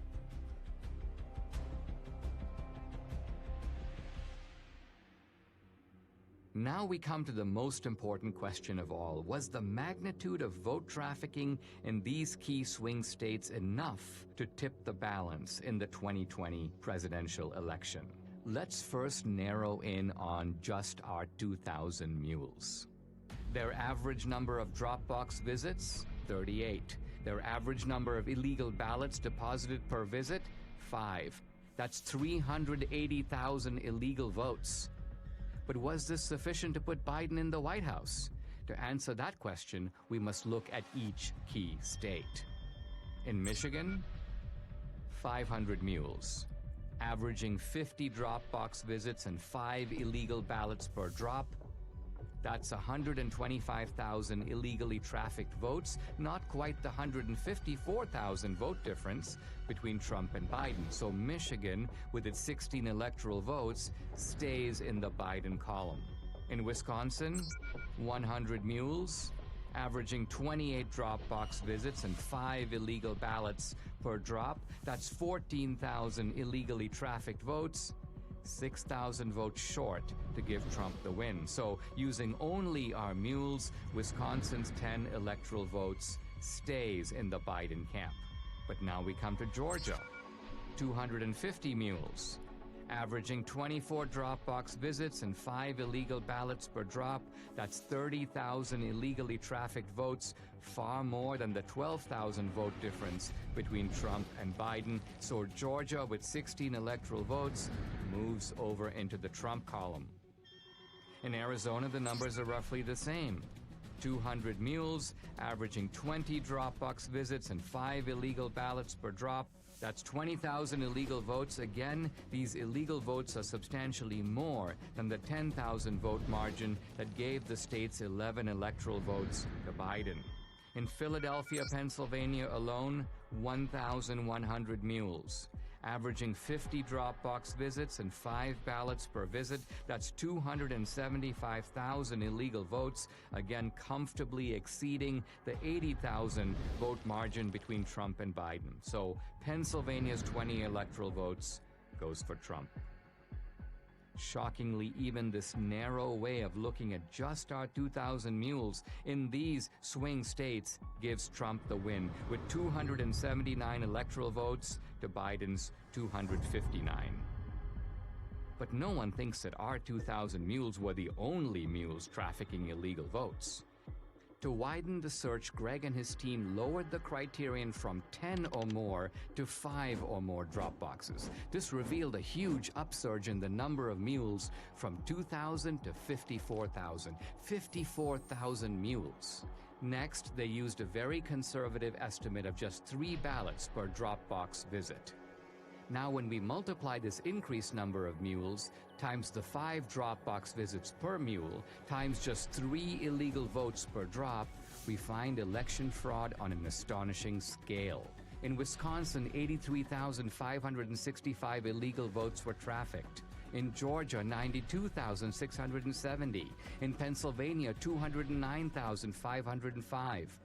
Now we come to the most important question of all. Was the magnitude of vote trafficking in these key swing states enough to tip the balance in the 2020 presidential election? Let's first narrow in on just our 2,000 mules. Their average number of Dropbox visits, 38. Their average number of illegal ballots deposited per visit, 5. That's 380,000 illegal votes. But was this sufficient to put Biden in the White House? To answer that question, we must look at each key state. In Michigan, 500 mules, averaging 50 Dropbox visits and 5 illegal ballots per drop, That's 125,000 illegally trafficked votes, not quite the 154,000 vote difference between Trump and Biden. So Michigan, with its 16 electoral votes, stays in the Biden column. In Wisconsin, 100 mules, averaging 28 drop box visits and 5 illegal ballots per drop. That's 14,000 illegally trafficked votes, 6,000 votes short to give Trump the win. So using only our mules, Wisconsin's 10 electoral votes stays in the Biden camp. But now we come to Georgia. 250 mules, averaging 24 drop box visits and 5 illegal ballots per drop. That's 30,000 illegally trafficked votes, far more than the 12,000 vote difference between Trump and Biden. So Georgia, with 16 electoral votes, moves over into the Trump column. In Arizona, the numbers are roughly the same. 200 mules, averaging 20 drop box visits and 5 illegal ballots per drop. That's 20,000 illegal votes. Again, these illegal votes are substantially more than the 10,000 vote margin that gave the state's 11 electoral votes to Biden. In Philadelphia, Pennsylvania alone, 1,100 mules, averaging 50 drop box visits and 5 ballots per visit. That's 275,000 illegal votes, again comfortably exceeding the 80,000 vote margin between Trump and Biden. So Pennsylvania's 20 electoral votes goes for Trump. Shockingly, even this narrow way of looking at just our 2,000 mules in these swing states gives Trump the win, with 279 electoral votes to Biden's 259. But no one thinks that our 2,000 mules were the only mules trafficking illegal votes. To widen the search, Greg and his team lowered the criterion from 10 or more to 5 or more drop boxes. This revealed a huge upsurge in the number of mules from 2,000 to 54,000. 54,000 mules. Next, they used a very conservative estimate of just 3 ballots per drop box visit. Now, when we multiply this increased number of mules times the 5 drop box visits per mule times just 3 illegal votes per drop, we find election fraud on an astonishing scale. In Wisconsin, 83,565 illegal votes were trafficked. In Georgia, 92,670. In Pennsylvania, 209,505.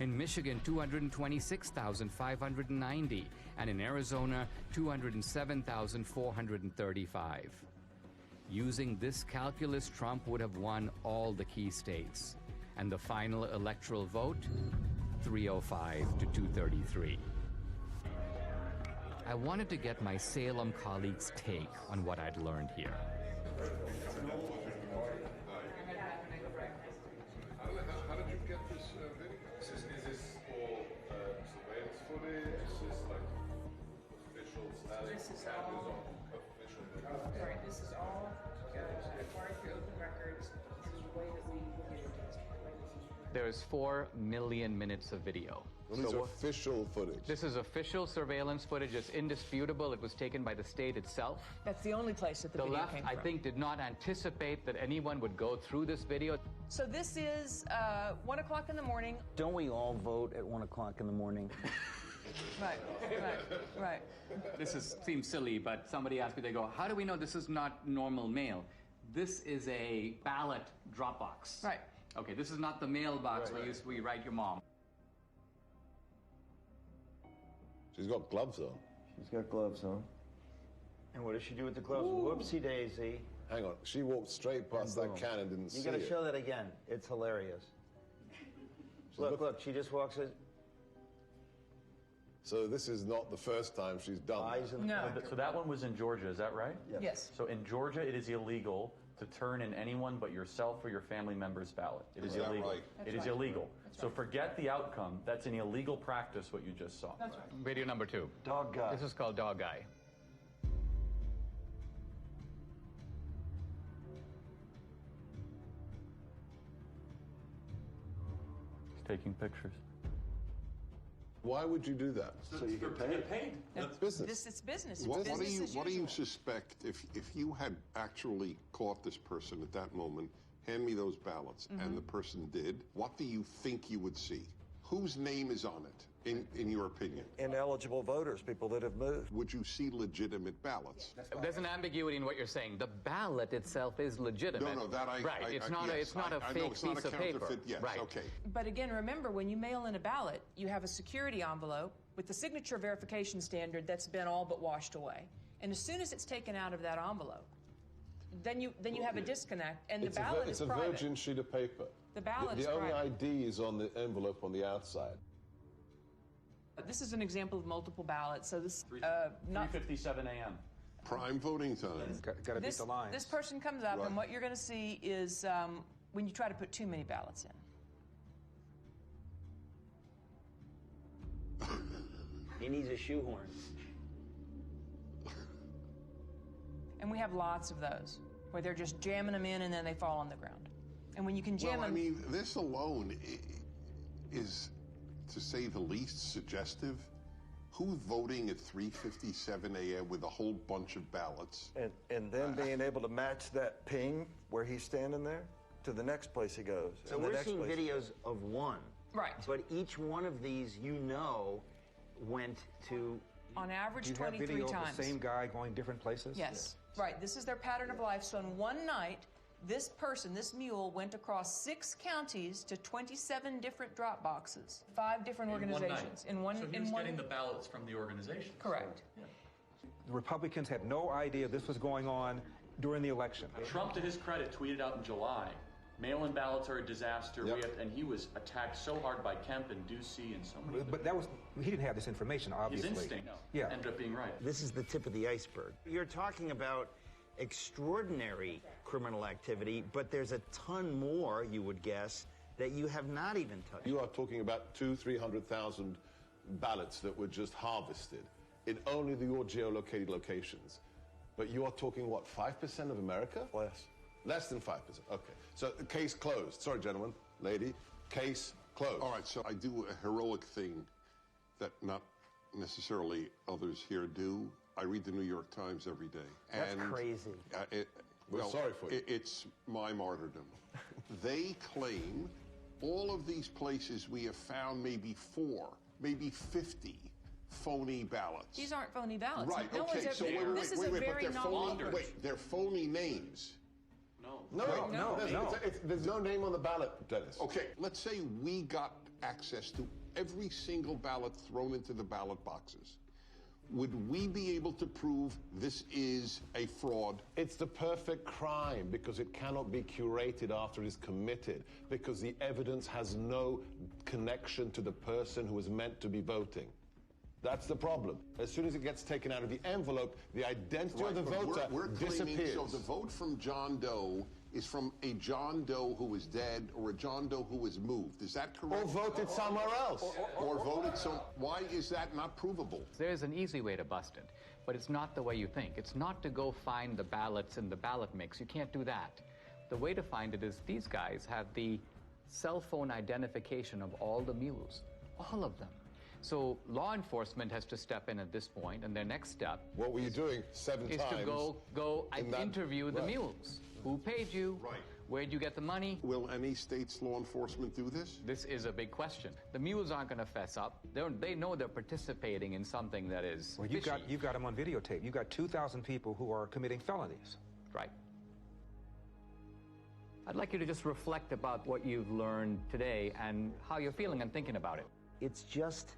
In Michigan, 226,590, and in Arizona, 207,435. Using this calculus, Trump would have won all the key states. And the final electoral vote, 305 to 233. I wanted to get my Salem colleagues' take on what I'd learned here. How did you get this video? Is this all surveillance footage? Is this like official status? This is all sorry, this is all acquired through open records. This is the way that we will get into this. There's 4 million minutes of video. Well, these are official footage. This is official surveillance footage. It's indisputable. It was taken by the state itself. That's the only place that the video left, came from. I think, did not anticipate that anyone would go through this video. So this is 1 o'clock in the morning. Don't we all vote at 1 o'clock in the morning? Right. Seems silly, but somebody asked me, they go, how do we know this is not normal mail? This is a ballot drop box. Right. Okay, this is not the mailbox where we write your mom. She's got gloves on. She's got gloves on. And what does she do with the gloves? Whoopsie daisy. Hang on, she walked straight past that can and didn't see it. You gotta show that again. It's hilarious. Look, she just walks in. So this is not the first time she's done that. No. So that one was in Georgia, is that right? Yes. So in Georgia, it is illegal to turn in anyone but yourself or your family member's ballot. It is illegal. Right? It is illegal. So forget the outcome. That's an illegal practice, what you just saw. That's right. Video number 2. Dog guy. This is called Dog Guy. He's taking pictures. Why would you do that? So you get paid. That's business. It's business. It's What business do as you usual. suspect if you had actually caught this person at that moment? hand me those ballots, and the person did, what do you think you would see? Whose name is on it, in your opinion? Ineligible voters, people that have moved. Would you see legitimate ballots? There's an ambiguity in what you're saying. The ballot itself is legitimate. No, that right. It's not a fake piece of paper. Yes, right. Okay. But again, remember, when you mail in a ballot, you have a security envelope with the signature verification standard that's been all but washed away. And as soon as it's taken out of that envelope, then you have a disconnect, and the ballot is private. It's a virgin sheet of paper. The ballot is private. The only private. ID is on the envelope on the outside. This is an example of multiple ballots. So this 3:57 a.m. Prime voting time. Got to beat the lines. This person comes up, Right. and what you're going to see is when you try to put too many ballots in. He needs a shoehorn. And we have lots of those where they're just jamming them in and then they fall on the ground. And when you can jam them... I mean, this alone is, to say the least, suggestive. Who's voting at 3:57 a.m. with a whole bunch of ballots? And then being able to match that ping where he's standing there to the next place he goes. So we're seeing videos of one. Right. But each one of these, went to... On average, Do you 23 have video times. of the same guy going different places? Yes. Right. This is their pattern of life. So in one night, this person, this mule, went across 6 counties to 27 different drop boxes, 5 different organizations. So he was getting the ballots from the organization. Correct. The Republicans had no idea this was going on during the election. Trump, to his credit, tweeted out in July, mail-in ballots are a disaster. And he was attacked so hard by Kemp and Ducey and so many. But he didn't have this information, obviously. His instinct ended up being right. This is the tip of the iceberg. You're talking about extraordinary criminal activity, but there's a ton more, you would guess, that you have not even touched. You are talking about 200,000-300,000 ballots that were just harvested in only your geolocated locations. But you are talking, what, 5% of America? Less than 5%. Okay. So the case closed. Sorry, gentlemen, lady. Case closed. All right, so I do a heroic thing that not necessarily others here do. I read the New York Times every day. That's crazy. We're sorry for you. It's my martyrdom. They claim all of these places we have found maybe 4, maybe 50 phony ballots. These aren't phony ballots. Right, No okay, one's so ever, wait, this is a very novel approach. Wait, they're phony names. No. There's no name on the ballot, Dennis. Okay, let's say we got access to every single ballot thrown into the ballot boxes. Would we be able to prove this is a fraud? It's the perfect crime because it cannot be curated after it is committed because the evidence has no connection to the person who is meant to be voting. That's the problem. As soon as it gets taken out of the envelope, the identity of the voter we're claiming, disappears. So the vote from John Doe is from a John Doe who is dead or a John Doe who is moved. Is that correct? Or voted somewhere else. Or voted so. Why is that not provable? There's an easy way to bust it, but it's not the way you think. It's not to go find the ballots in the ballot mix. You can't do that. The way to find it is these guys have the cell phone identification of all the mules, all of them. So law enforcement has to step in at this point, and their next step... What were you doing 7 is times? Is to go and interview the mules. Who paid you? Right. Where'd you get the money? Will any state's law enforcement do this? This is a big question. The mules aren't going to fess up. They know they're participating in something that is Well, you've got them on videotape. You've got 2,000 people who are committing felonies. Right. I'd like you to just reflect about what you've learned today and how you're feeling and thinking about it. It's just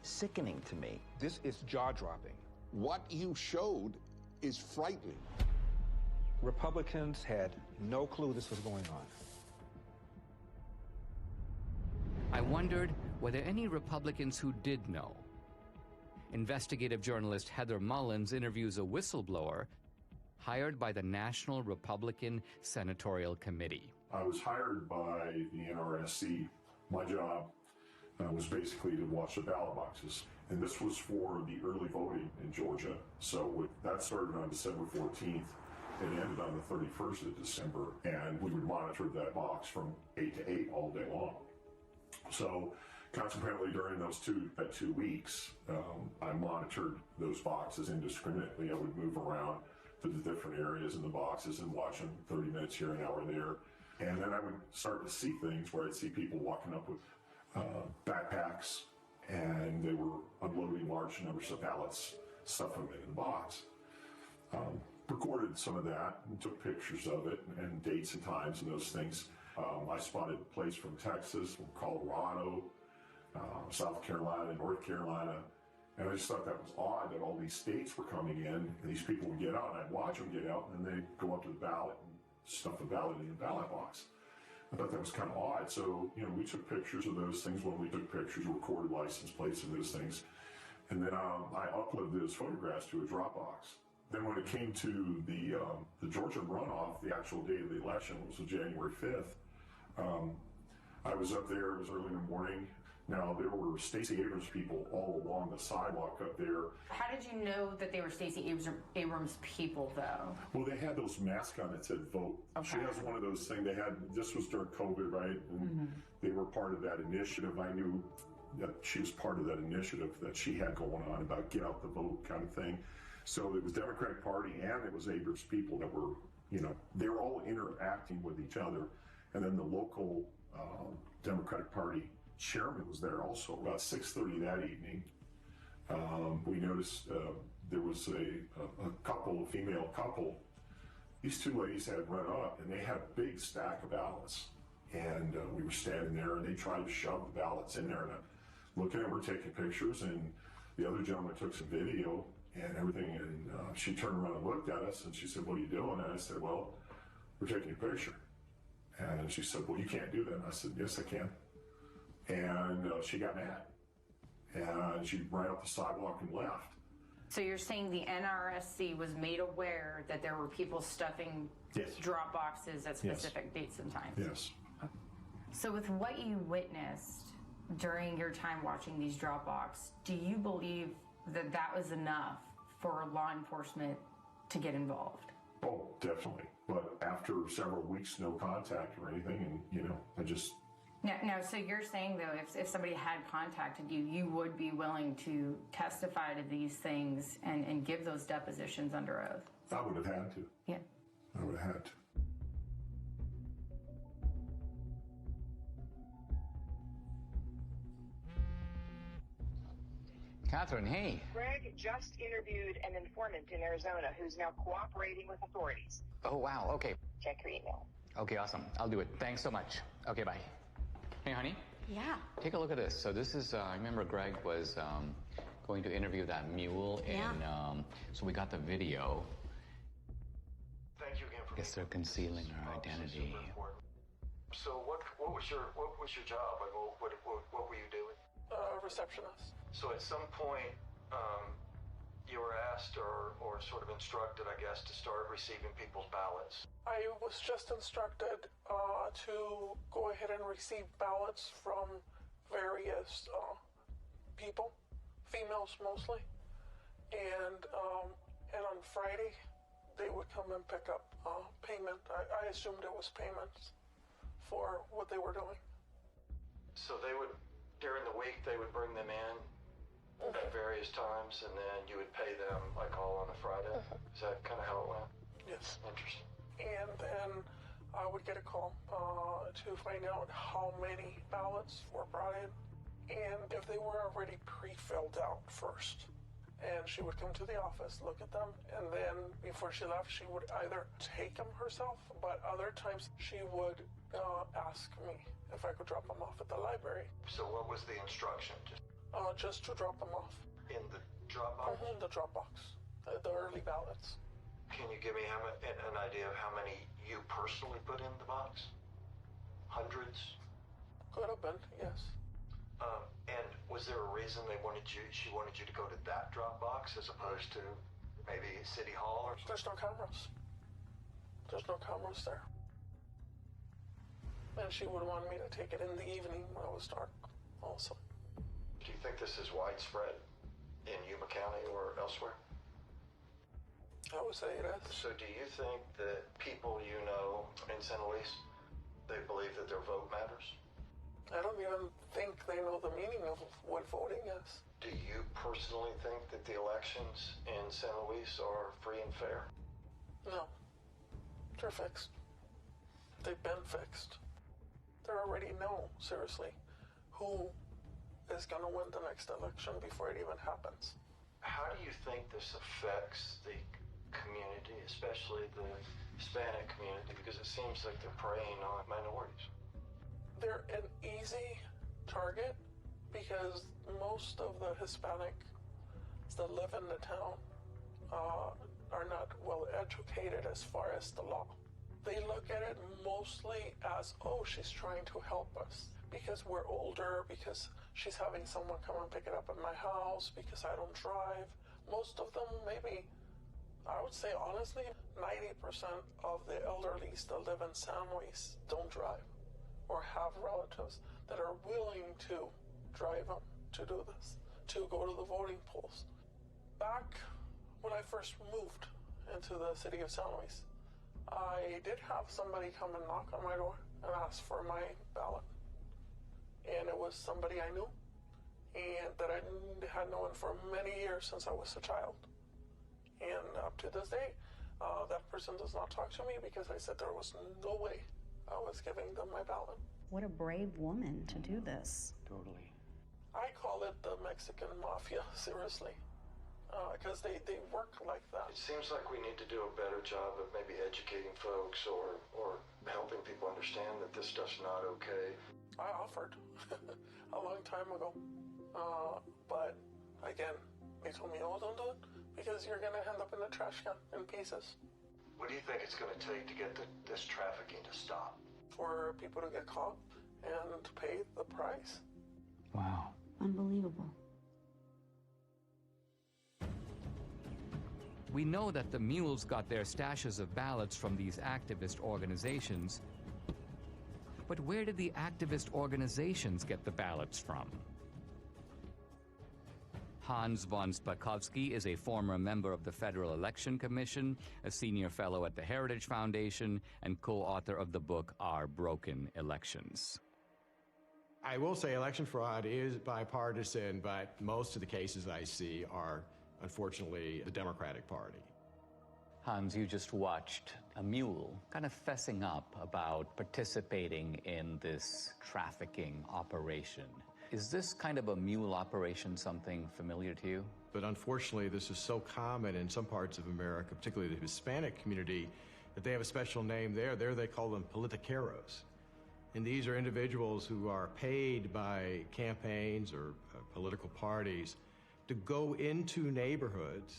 sickening to me. This is jaw-dropping. What you showed is frightening. Republicans had no clue this was going on. I wondered, were there any Republicans who did know? Investigative journalist Heather Mullins interviews a whistleblower hired by the National Republican Senatorial Committee. I was hired by the NRSC. My job was basically to watch the ballot boxes. And this was for the early voting in Georgia. So that started on December 14th. It ended on the 31st of December. And we would monitor that box from 8 to 8 all day long. So consequently, during those 2 weeks, I monitored those boxes indiscriminately. I would move around to the different areas in the boxes and watch them 30 minutes here, an hour there. And then I would start to see things where I'd see people walking up with backpacks, and they were unloading large numbers of ballots, stuffing them in the box. Recorded some of that and took pictures of it and dates and times and those things. I spotted plates from Texas, from Colorado, South Carolina, North Carolina. And I just thought that was odd that all these states were coming in and these people would get out, and I'd watch them get out, and then they'd go up to the ballot and stuff the ballot in the ballot box. I thought that was kind of odd. So, we took pictures of those things. When we took pictures, recorded license plates and those things. And then I uploaded those photographs to a Dropbox. Then when it came to the Georgia runoff, the actual day of the election, which was January 5th, I was up there. It was early in the morning. Now, there were Stacey Abrams people all along the sidewalk up there. How did you know that they were Stacey Abrams people, though? Well, they had those masks on that said vote. Okay. She has one of those things. This was during COVID, right? And they were part of that initiative. I knew that she was part of that initiative that she had going on about get out the vote kind of thing. So it was Democratic Party and it was Abrams people that were, they were all interacting with each other. And then the local Democratic Party chairman was there also. About 6:30 that evening, we noticed there was a female couple. These two ladies had run up and they had a big stack of ballots. And we were standing there and they tried to shove the ballots in there. And I'm looking at her, taking pictures, and the other gentleman took some video and everything. And she turned around and looked at us and she said, "What are you doing?" And I said, "Well, we're taking a picture." And she said, "Well, you can't do that." And I said, "Yes, I can." And she got mad. And she ran up the sidewalk and left. So you're saying the NRSC was made aware that there were people stuffing drop boxes at specific dates and times? Yes. So with what you witnessed during your time watching these drop boxes, do you believe that that was enough for law enforcement to get involved? Oh, definitely. But after several weeks, no contact or anything, and, I just... Now, so you're saying, though, if somebody had contacted you, you would be willing to testify to these things and give those depositions under oath? I would have had to. Yeah. I would have had to. Catherine, hey. Greg just interviewed an informant in Arizona who's now cooperating with authorities. Oh, wow. Okay. Check your email. Okay, awesome. I'll do it. Thanks so much. Okay, bye. Hey, honey. Yeah. Take a look at this. So this is, I remember Greg was going to interview that mule, and so we got the video. Thank you again for. I guess they're concealing her identity. So what was your job? Like, what were you doing? Receptionist. So at some point, you were asked or sort of instructed, I guess, to start receiving people's ballots. I was just instructed to go ahead and receive ballots from various people, females mostly, and on Friday they would come and pick up payment. I assumed it was payments for what they were doing. So they would, during the week, they would bring them in at various times, and then you would pay them like all on a Friday. Is that kind of how it went? Yes. Interesting. And then I would get a call to find out how many ballots were brought in and if they were already pre-filled out first. And she would come to the office, look at them, and then before she left, she would either take them herself, but other times she would ask me if I could drop them off at the library. So what was the instruction? Just to drop them off. In the drop box? In the drop box. The early ballots. Can you give me an idea of how many you personally put in the box? Hundreds? Could have been, yes. And was there a reason she wanted you to go to that drop box as opposed to maybe City Hall or something? There's no cameras. There's no cameras there. And she would want me to take it in the evening when it was dark also. Do you think this is widespread in Yuma County or elsewhere? I would say it is. So do you think that people you know in San Luis, they believe that their vote matters? I don't even think they know the meaning of what voting is. Do you personally think that the elections in San Luis are free and fair? No. They're fixed. they've been fixed. They already know, seriously, who is going to win the next election before it even happens. How do you think this affects the community, especially the Hispanic community, because it seems like they're preying on minorities? They're an easy target because most of the Hispanics that live in the town are not well educated as far as the law. They look at it mostly as, oh, she's trying to help us because we're older, because she's having someone come and pick it up at my house, because I don't drive. Most of them, maybe, I would say honestly, 90% of the elderlies that live in San Luis don't drive or have relatives that are willing to drive them to do this, to go to the voting polls. Back when I first moved into the city of San Luis, I did have somebody come and knock on my door and ask for my ballot. And it was somebody I knew and that I had known for many years since I was a child. And up to this day, that person does not talk to me because I said there was no way I was giving them my ballot. What a brave woman to do this. Totally. I call it the Mexican mafia, seriously, because they work like that. It seems like we need to do a better job of maybe educating folks or helping people understand that this stuff's not okay. I offered a long time ago, but again, they told me, oh, don't do it because you're going to end up in the trash can in pieces. What do you think it's going to take to get this trafficking to stop? For people to get caught and to pay the price. Wow. Unbelievable. We know that the Mules got their stashes of ballots from these activist organizations. But where did the activist organizations get the ballots from? Hans von Spakovsky is a former member of the Federal Election Commission, a senior fellow at the Heritage Foundation, and co-author of the book Our Broken Elections. I will say election fraud is bipartisan, but most of the cases I see are, unfortunately, the Democratic Party. Hans, you just watched a mule kind of fessing up about participating in this trafficking operation. Is this kind of a mule operation something familiar to you? But unfortunately, this is so common in some parts of America, particularly the Hispanic community, that they have a special name there. There they call them politiqueros. And these are individuals who are paid by campaigns or political parties to go into neighborhoods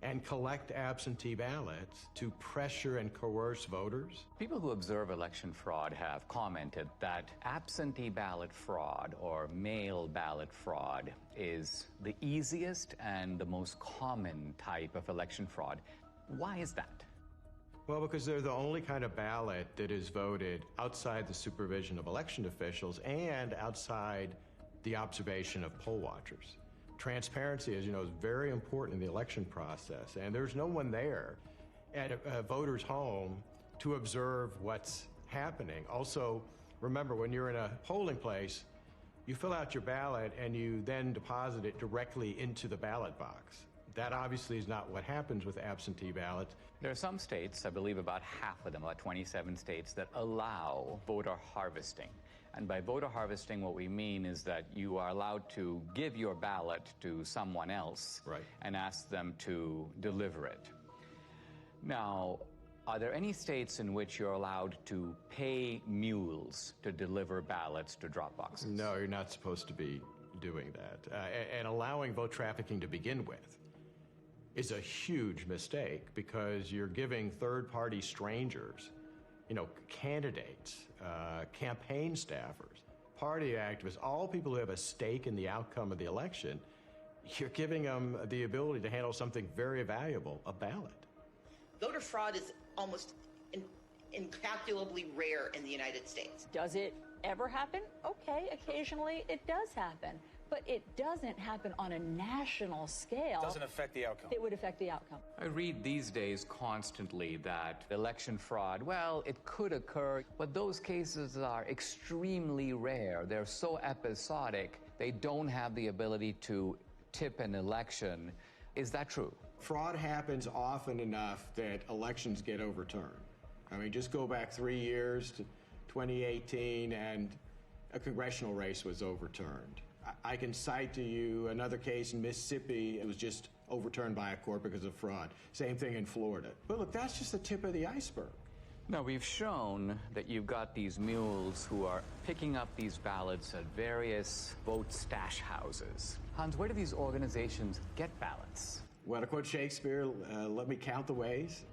and collect absentee ballots to pressure and coerce voters. People who observe election fraud have commented that absentee ballot fraud or mail ballot fraud is the easiest and the most common type of election fraud. Why is that? Well, because they're the only kind of ballot that is voted outside the supervision of election officials and outside the observation of poll watchers. Transparency, as you know, is very important in the election process, and there's no one there at a voter's home to observe what's happening. Also, remember, when you're in a polling place, you fill out your ballot and you then deposit it directly into the ballot box. That obviously is not what happens with absentee ballots. There are some states, I believe about half of them, about 27 states, that allow voter harvesting. And by voter harvesting, what we mean is that you are allowed to give your ballot to someone else and ask them to deliver it. Now, are there any states in which you're allowed to pay mules to deliver ballots to drop boxes? No, you're not supposed to be doing that. And allowing vote trafficking to begin with is a huge mistake because you're giving third-party strangers, you know, candidates, campaign staffers, party activists, all people who have a stake in the outcome of the election, you're giving them the ability to handle something very valuable, a ballot. Voter fraud is almost incalculably rare in the United States. Does it ever happen? Okay, occasionally it does happen. But it doesn't happen on a national scale. It doesn't affect the outcome. It would affect the outcome. I read these days constantly that election fraud, well, it could occur, but those cases are extremely rare. They're so episodic, they don't have the ability to tip an election. Is that true? Fraud happens often enough that elections get overturned. I mean, just go back 3 years to 2018 and a congressional race was overturned. I can cite to you another case in Mississippi. It was just overturned by a court because of fraud. Same thing in Florida. But look, that's just the tip of the iceberg. Now, we've shown that you've got these mules who are picking up these ballots at various vote stash houses. Hans, where do these organizations get ballots? Well, to quote Shakespeare, let me count the ways.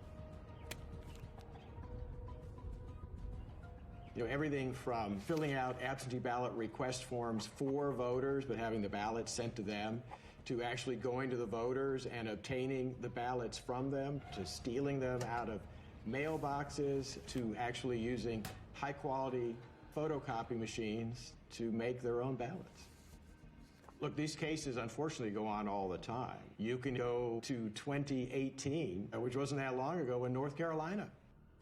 You know, everything from filling out absentee ballot request forms for voters, but having the ballots sent to them, to actually going to the voters and obtaining the ballots from them, to stealing them out of mailboxes, to actually using high-quality photocopy machines to make their own ballots. Look, these cases unfortunately go on all the time. You can go to 2018, which wasn't that long ago, in North Carolina.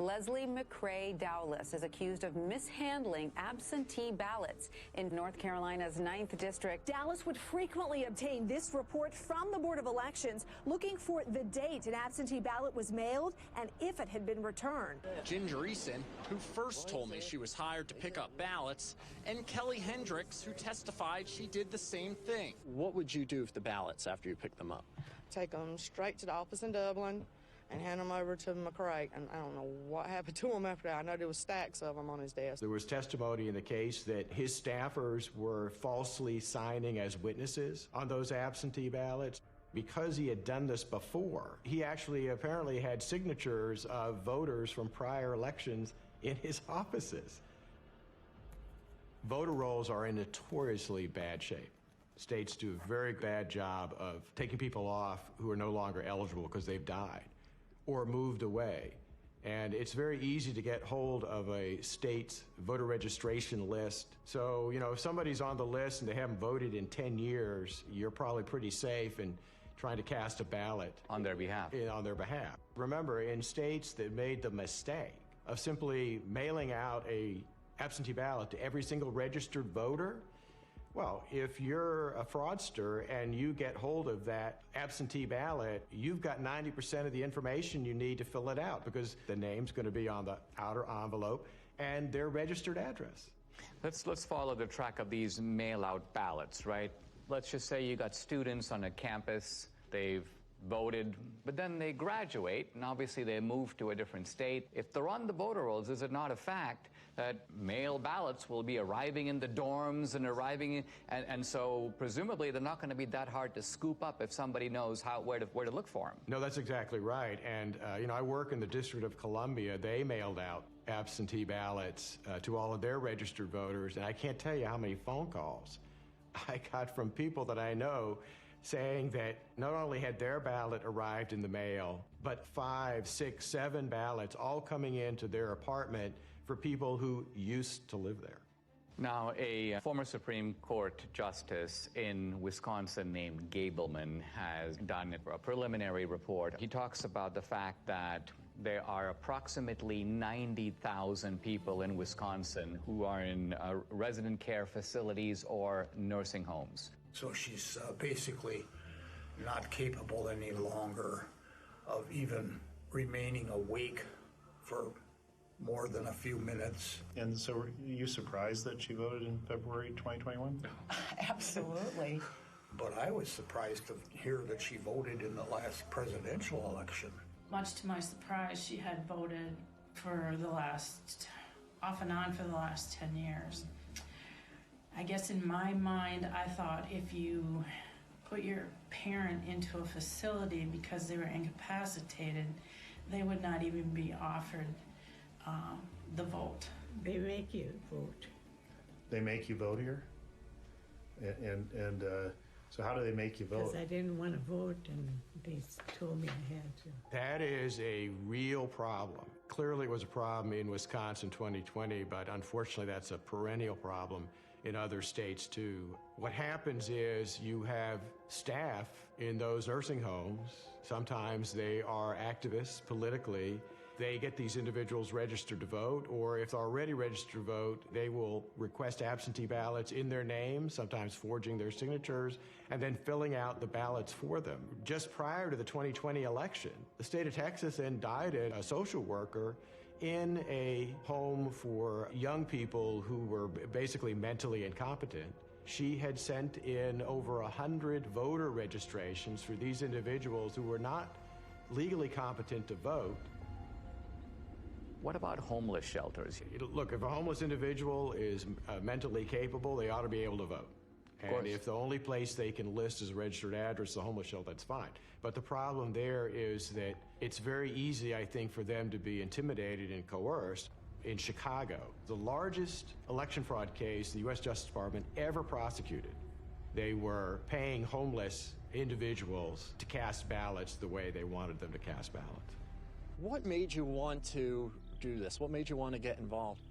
Leslie McCrae Dowless is accused of mishandling absentee ballots in North Carolina's 9th District. Dowless would frequently obtain this report from the Board of Elections, looking for the date an absentee ballot was mailed and if it had been returned. Ginger Eason, who first told me she was hired to pick up ballots, and Kelly Hendricks, who testified she did the same thing. What would you do with the ballots after you picked them up? Take them straight to the office in Dublin and hand them over to McCrae. And I don't know what happened to him after that. I know there was stacks of them on his desk. There was testimony in the case that his staffers were falsely signing as witnesses on those absentee ballots. Because he had done this before, he actually apparently had signatures of voters from prior elections in his offices. Voter rolls are in notoriously bad shape. States do a very bad job of taking people off who are no longer eligible because they've died or moved away. And it's very easy to get hold of a state's voter registration list. So, you know, if somebody's on the list and they haven't voted in 10 years, you're probably pretty safe in trying to cast a ballot. On their behalf. On their behalf. Remember, in states that made the mistake of simply mailing out a absentee ballot to every single registered voter, well, if you're a fraudster and you get hold of that absentee ballot, you've got 90% of the information you need to fill it out because the name's going to be on the outer envelope and their registered address. Let's follow the track of these mail-out ballots, right? Let's just say you got students on a campus, they've voted, but then they graduate, and obviously they move to a different state. If they're on the voter rolls, is it not a fact that mail ballots will be arriving in the dorms and and so presumably they're not going to be that hard to scoop up if somebody knows where to look for them? No, that's exactly right. And you know, I work in the District of Columbia. They mailed out absentee ballots to all of their registered voters, and I can't tell you how many phone calls I got from people that I know saying that not only had their ballot arrived in the mail, but 5, 6, 7 ballots all coming into their apartment for people who used to live there. Now, a former Supreme Court justice in Wisconsin named Gableman has done a preliminary report. He talks about the fact that there are approximately 90,000 people in Wisconsin who are in resident care facilities or nursing homes. So she's basically not capable any longer of even remaining awake for more than a few minutes. And so are you surprised that she voted in February 2021? Absolutely. But I was surprised to hear that she voted in the last presidential election. Much to my surprise, she had voted off and on for the last 10 years. I guess in my mind, I thought if you put your parent into a facility because they were incapacitated, they would not even be offered the vote. They make you vote. They make you vote here? And so how do they make you vote? Because I didn't want to vote, and they told me I had to. That is a real problem. Clearly it was a problem in Wisconsin 2020, but unfortunately that's a perennial problem in other states too. What happens is you have staff in those nursing homes. Sometimes they are activists politically. They get these individuals registered to vote, or if they're already registered to vote, they will request absentee ballots in their name, sometimes forging their signatures, and then filling out the ballots for them. Just prior to the 2020 election, the state of Texas indicted a social worker in a home for young people who were basically mentally incompetent. She had sent in over 100 voter registrations for these individuals who were not legally competent to vote. What about homeless shelters? Look, if a homeless individual is mentally capable, they ought to be able to vote. And if the only place they can list as a registered address is a homeless shelter, that's fine. But the problem there is that it's very easy, I think, for them to be intimidated and coerced. In Chicago, the largest election fraud case the U.S. Justice Department ever prosecuted, they were paying homeless individuals to cast ballots the way they wanted them to cast ballots. What made you want to do this? What made you want to get involved?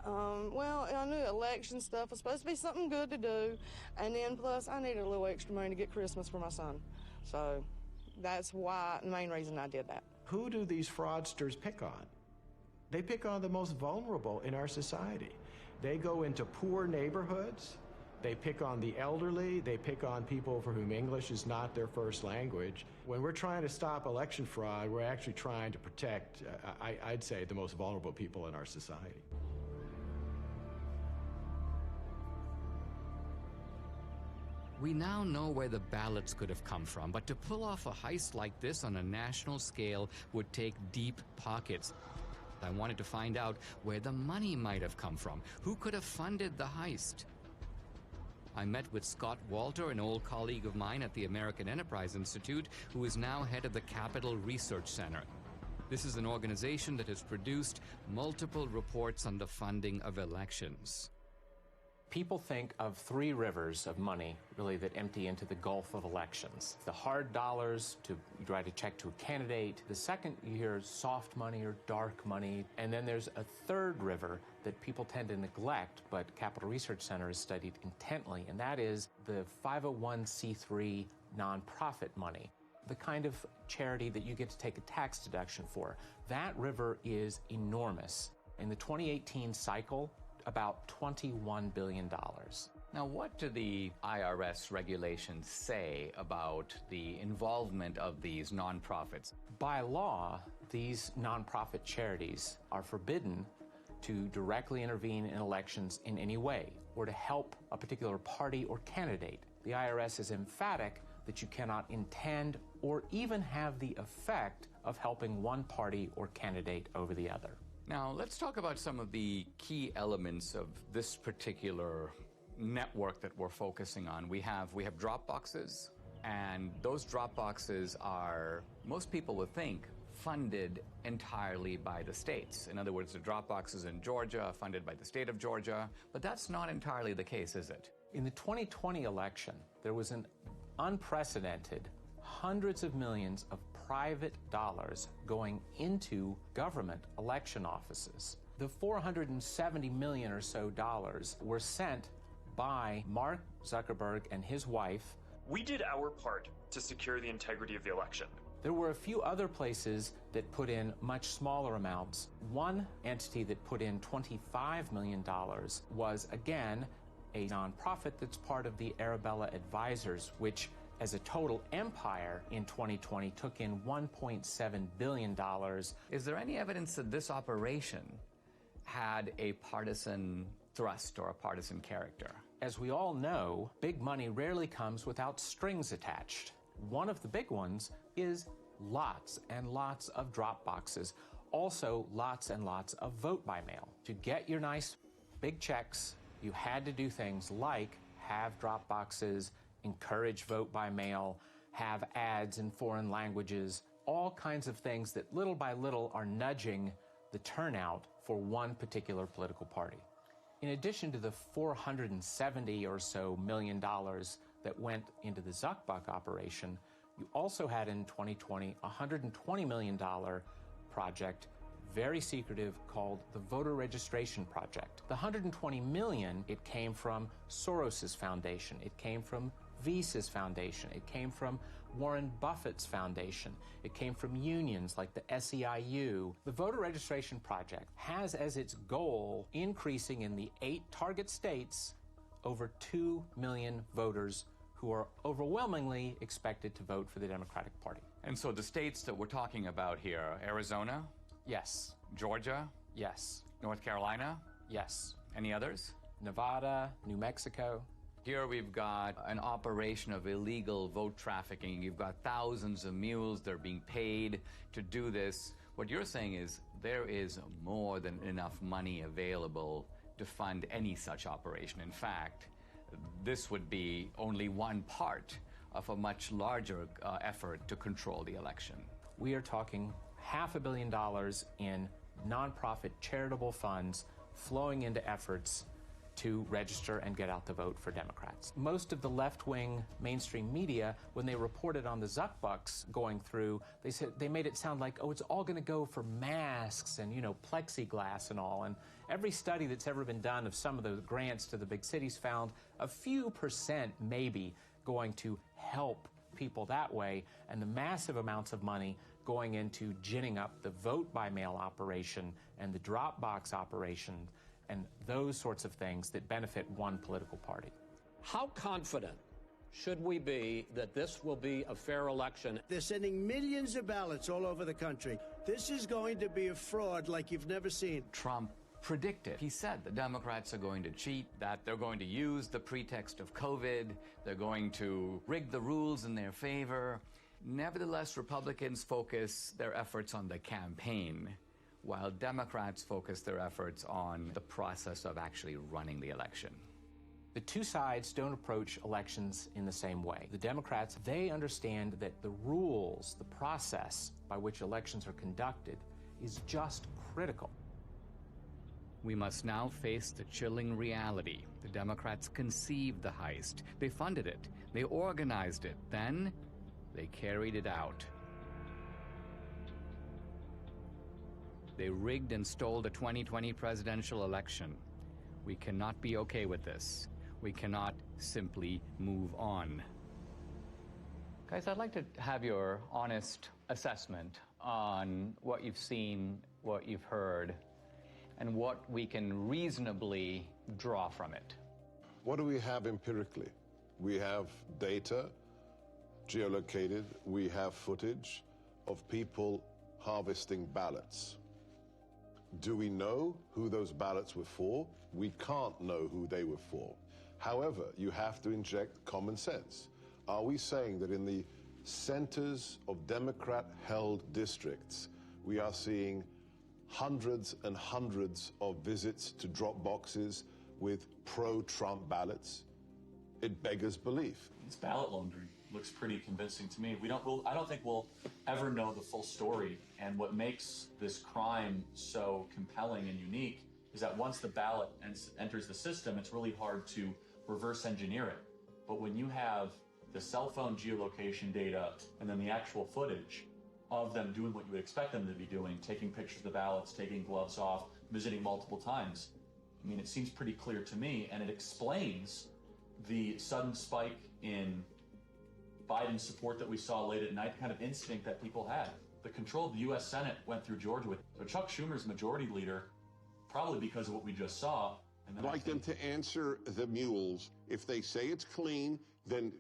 Well, I knew election stuff was supposed to be something good to do, and then plus I needed a little extra money to get Christmas for my son. So that's why, the main reason I did that. Who do these fraudsters pick on? They pick on the most vulnerable in our society. They go into poor neighborhoods, they pick on the elderly, they pick on people for whom English is not their first language. When we're trying to stop election fraud, we're actually trying to protect, I'd say, the most vulnerable people in our society. We now know where the ballots could have come from, but to pull off a heist like this on a national scale would take deep pockets. I wanted to find out where the money might have come from. Who could have funded the heist? I met with Scott Walter, an old colleague of mine at the American Enterprise Institute, who is now head of the Capital Research Center. This is an organization that has produced multiple reports on the funding of elections. People think of three rivers of money, really, that empty into the gulf of elections. The hard dollars to write a check to a candidate. The second you hear soft money or dark money. And then there's a third river that people tend to neglect, but Capital Research Center has studied intently, and that is the 501c3 nonprofit money, the kind of charity that you get to take a tax deduction for. That river is enormous. In the 2018 cycle, about $21 billion. Now, what do the IRS regulations say about the involvement of these nonprofits? By law, these nonprofit charities are forbidden to directly intervene in elections in any way or to help a particular party or candidate. The IRS is emphatic that you cannot intend or even have the effect of helping one party or candidate over the other. Now, let's talk about some of the key elements of this particular network that we're focusing on. We have drop boxes, and those drop boxes are, most people would think, funded entirely by the states. In other words, the drop boxes in Georgia are funded by the state of Georgia, but that's not entirely the case, is it? In the 2020 election, there was an unprecedented hundreds of millions of private dollars going into government election offices. The $470 million or so dollars were sent by Mark Zuckerberg and his wife. We did our part to secure the integrity of the election. There were a few other places that put in much smaller amounts. One entity that put in $25 million was, again, a nonprofit that's part of the Arabella Advisors, which as a total empire in 2020 took in $1.7 billion. Is there any evidence that this operation had a partisan thrust or a partisan character? As we all know, big money rarely comes without strings attached. One of the big ones is lots and lots of drop boxes. Also, lots and lots of vote by mail. To get your nice big checks, you had to do things like have drop boxes, encourage vote by mail, have ads in foreign languages, all kinds of things that little by little are nudging the turnout for one particular political party. In addition to the $470 or so million that went into the Zuckbuck operation, you also had in 2020 a $120 million project, very secretive, called the Voter Registration Project. The $120 million, it came from Soros's foundation, it came from Visa's foundation, it came from Warren Buffett's foundation, it came from unions like the SEIU. The Voter Registration Project has as its goal increasing in the 8 target states over 2 million voters who are overwhelmingly expected to vote for the Democratic Party. And so the states that we're talking about here, Arizona, Yes. Georgia? Yes. North Carolina? Yes. Any others? Nevada, New Mexico. Here we've got an operation of illegal vote trafficking. You've got thousands of mules. They're being paid to do this. What you're saying is there is more than enough money available to fund any such operation. In fact, this would be only one part of a much larger effort to control the election. We are talking $500 million in nonprofit charitable funds flowing into efforts to register and get out the vote for Democrats. Most of the left-wing mainstream media, when they reported on the Zuck bucks going through, they made it sound like, oh, it's all going to go for masks and, plexiglass and all. And every study that's ever been done of some of the grants to the big cities found a few percent maybe going to help people that way, and the massive amounts of money going into ginning up the vote-by-mail operation and the drop box operation and those sorts of things that benefit one political party. How confident should we be that this will be a fair election? They're sending millions of ballots all over the country. This is going to be a fraud like you've never seen. Trump predicted. He said the Democrats are going to cheat, that they're going to use the pretext of COVID, they're going to rig the rules in their favor. Nevertheless, Republicans focus their efforts on the campaign, while Democrats focus their efforts on the process of actually running the election. The two sides don't approach elections in the same way. The Democrats, they understand that the rules, the process by which elections are conducted is just critical. We must now face the chilling reality. The Democrats conceived the heist. They funded it. They organized it. Then they carried it out. They rigged and stole the 2020 presidential election. We cannot be okay with this. We cannot simply move on. Guys, I'd like to have your honest assessment on what you've seen, what you've heard, and what we can reasonably draw from it. What do we have empirically? We have data, geolocated, we have footage of people harvesting ballots. Do we know who those ballots were for? We can't know who they were for. However, you have to inject common sense. Are we saying that in the centers of Democrat-held districts, we are seeing hundreds and hundreds of visits to drop boxes with pro-Trump ballots? It beggars belief. It's ballot laundering. Looks pretty convincing to me. I don't think we'll ever know the full story. And what makes this crime so compelling and unique is that once the ballot enters the system, it's really hard to reverse engineer it. But when you have the cell phone geolocation data and then the actual footage of them doing what you would expect them to be doing, taking pictures of the ballots, taking gloves off, visiting multiple times, I mean, it seems pretty clear to me, and it explains the sudden spike in Biden's support that we saw late at night, the kind of instinct that people had. The control of the U.S. Senate went through Georgia with. So Chuck Schumer's majority leader, probably because of what we just saw. And then I'd like them to answer the mules. If they say it's clean, then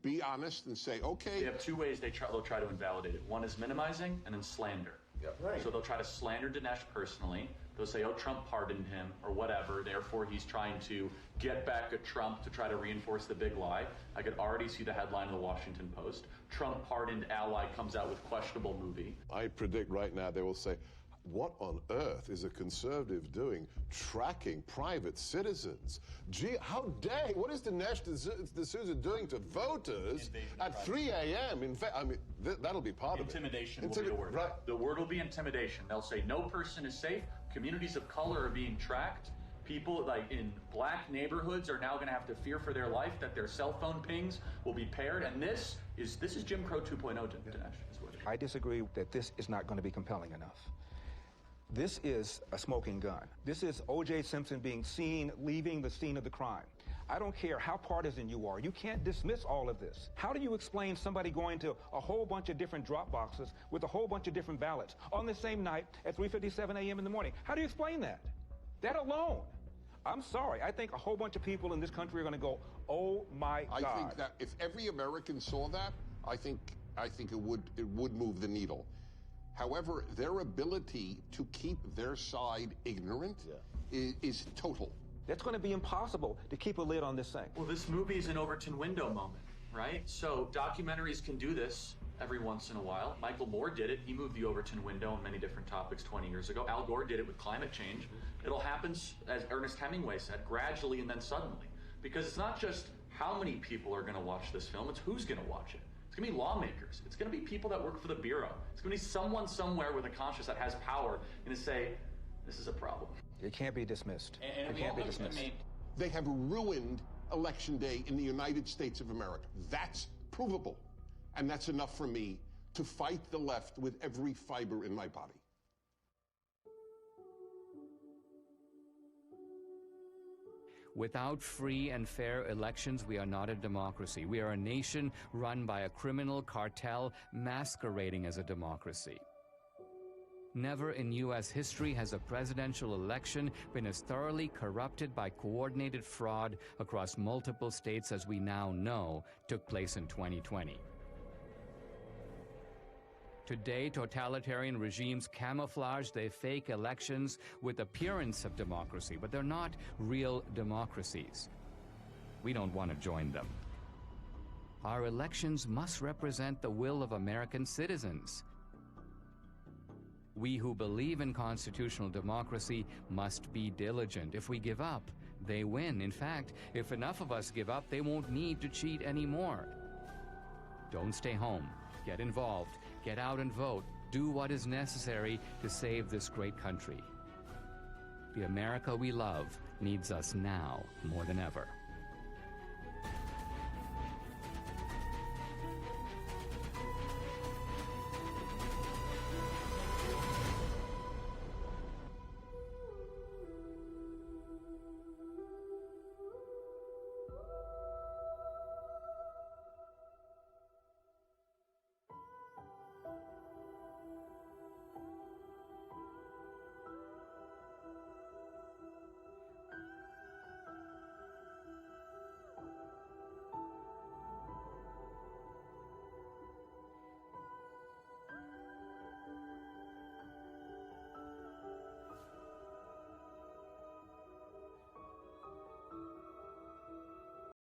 be honest and say, okay. They have two ways they'll try to invalidate it. One is minimizing and then slander. Yep. Right. So they'll try to slander Dinesh personally. They'll say, oh, Trump pardoned him or whatever. Therefore, he's trying to get back at Trump to try to reinforce the big lie. I could already see the headline in the Washington Post. Trump pardoned ally comes out with questionable movie. I predict right now they will say, what on earth is a conservative doing tracking private citizens? Gee, how dare, what is Dinesh D'Souza doing to voters at 3 a.m.? In fact, I mean, that'll be part of it. Intimidation will be the word. Right. The word will be intimidation. They'll say no person is safe. Communities of color are being tracked. People like in black neighborhoods are now going to have to fear for their life that their cell phone pings will be paired. And this is Jim Crow 2.0, Dinesh. I disagree that this is not going to be compelling enough. This is a smoking gun. This is O.J. Simpson being seen leaving the scene of the crime. I don't care how partisan you are. You can't dismiss all of this. How do you explain somebody going to a whole bunch of different drop boxes with a whole bunch of different ballots on the same night at 3:57 a.m. in the morning? How do you explain that? That alone. I'm sorry. I think a whole bunch of people in this country are going to go, oh, my God. I think that if every American saw that, I think it would move the needle. However, their ability to keep their side ignorant is total. That's going to be impossible to keep a lid on this thing. Well, this movie is an Overton window moment, right? So documentaries can do this every once in a while. Michael Moore did it. He moved the Overton window on many different topics 20 years ago. Al Gore did it with climate change. It'll happen, as Ernest Hemingway said, gradually and then suddenly. Because it's not just how many people are going to watch this film, it's who's going to watch it. It's going to be lawmakers. It's going to be people that work for the Bureau. It's going to be someone somewhere with a conscience that has power and to say, this is a problem. It can't be dismissed. It can't be dismissed. They have ruined Election Day in the United States of America. That's provable. And that's enough for me to fight the left with every fiber in my body. Without free and fair elections, we are not a democracy. We are a nation run by a criminal cartel masquerading as a democracy. Never in U.S. history has a presidential election been as thoroughly corrupted by coordinated fraud across multiple states as we now know took place in 2020. Today, totalitarian regimes camouflage their fake elections with appearance of democracy, but they're not real democracies. We don't want to join them. Our elections must represent the will of American citizens. We who believe in constitutional democracy must be diligent. If we give up, they win. In fact, if enough of us give up, they won't need to cheat anymore. Don't stay home. Get involved. Get out and vote. Do what is necessary to save this great country. The America we love needs us now more than ever.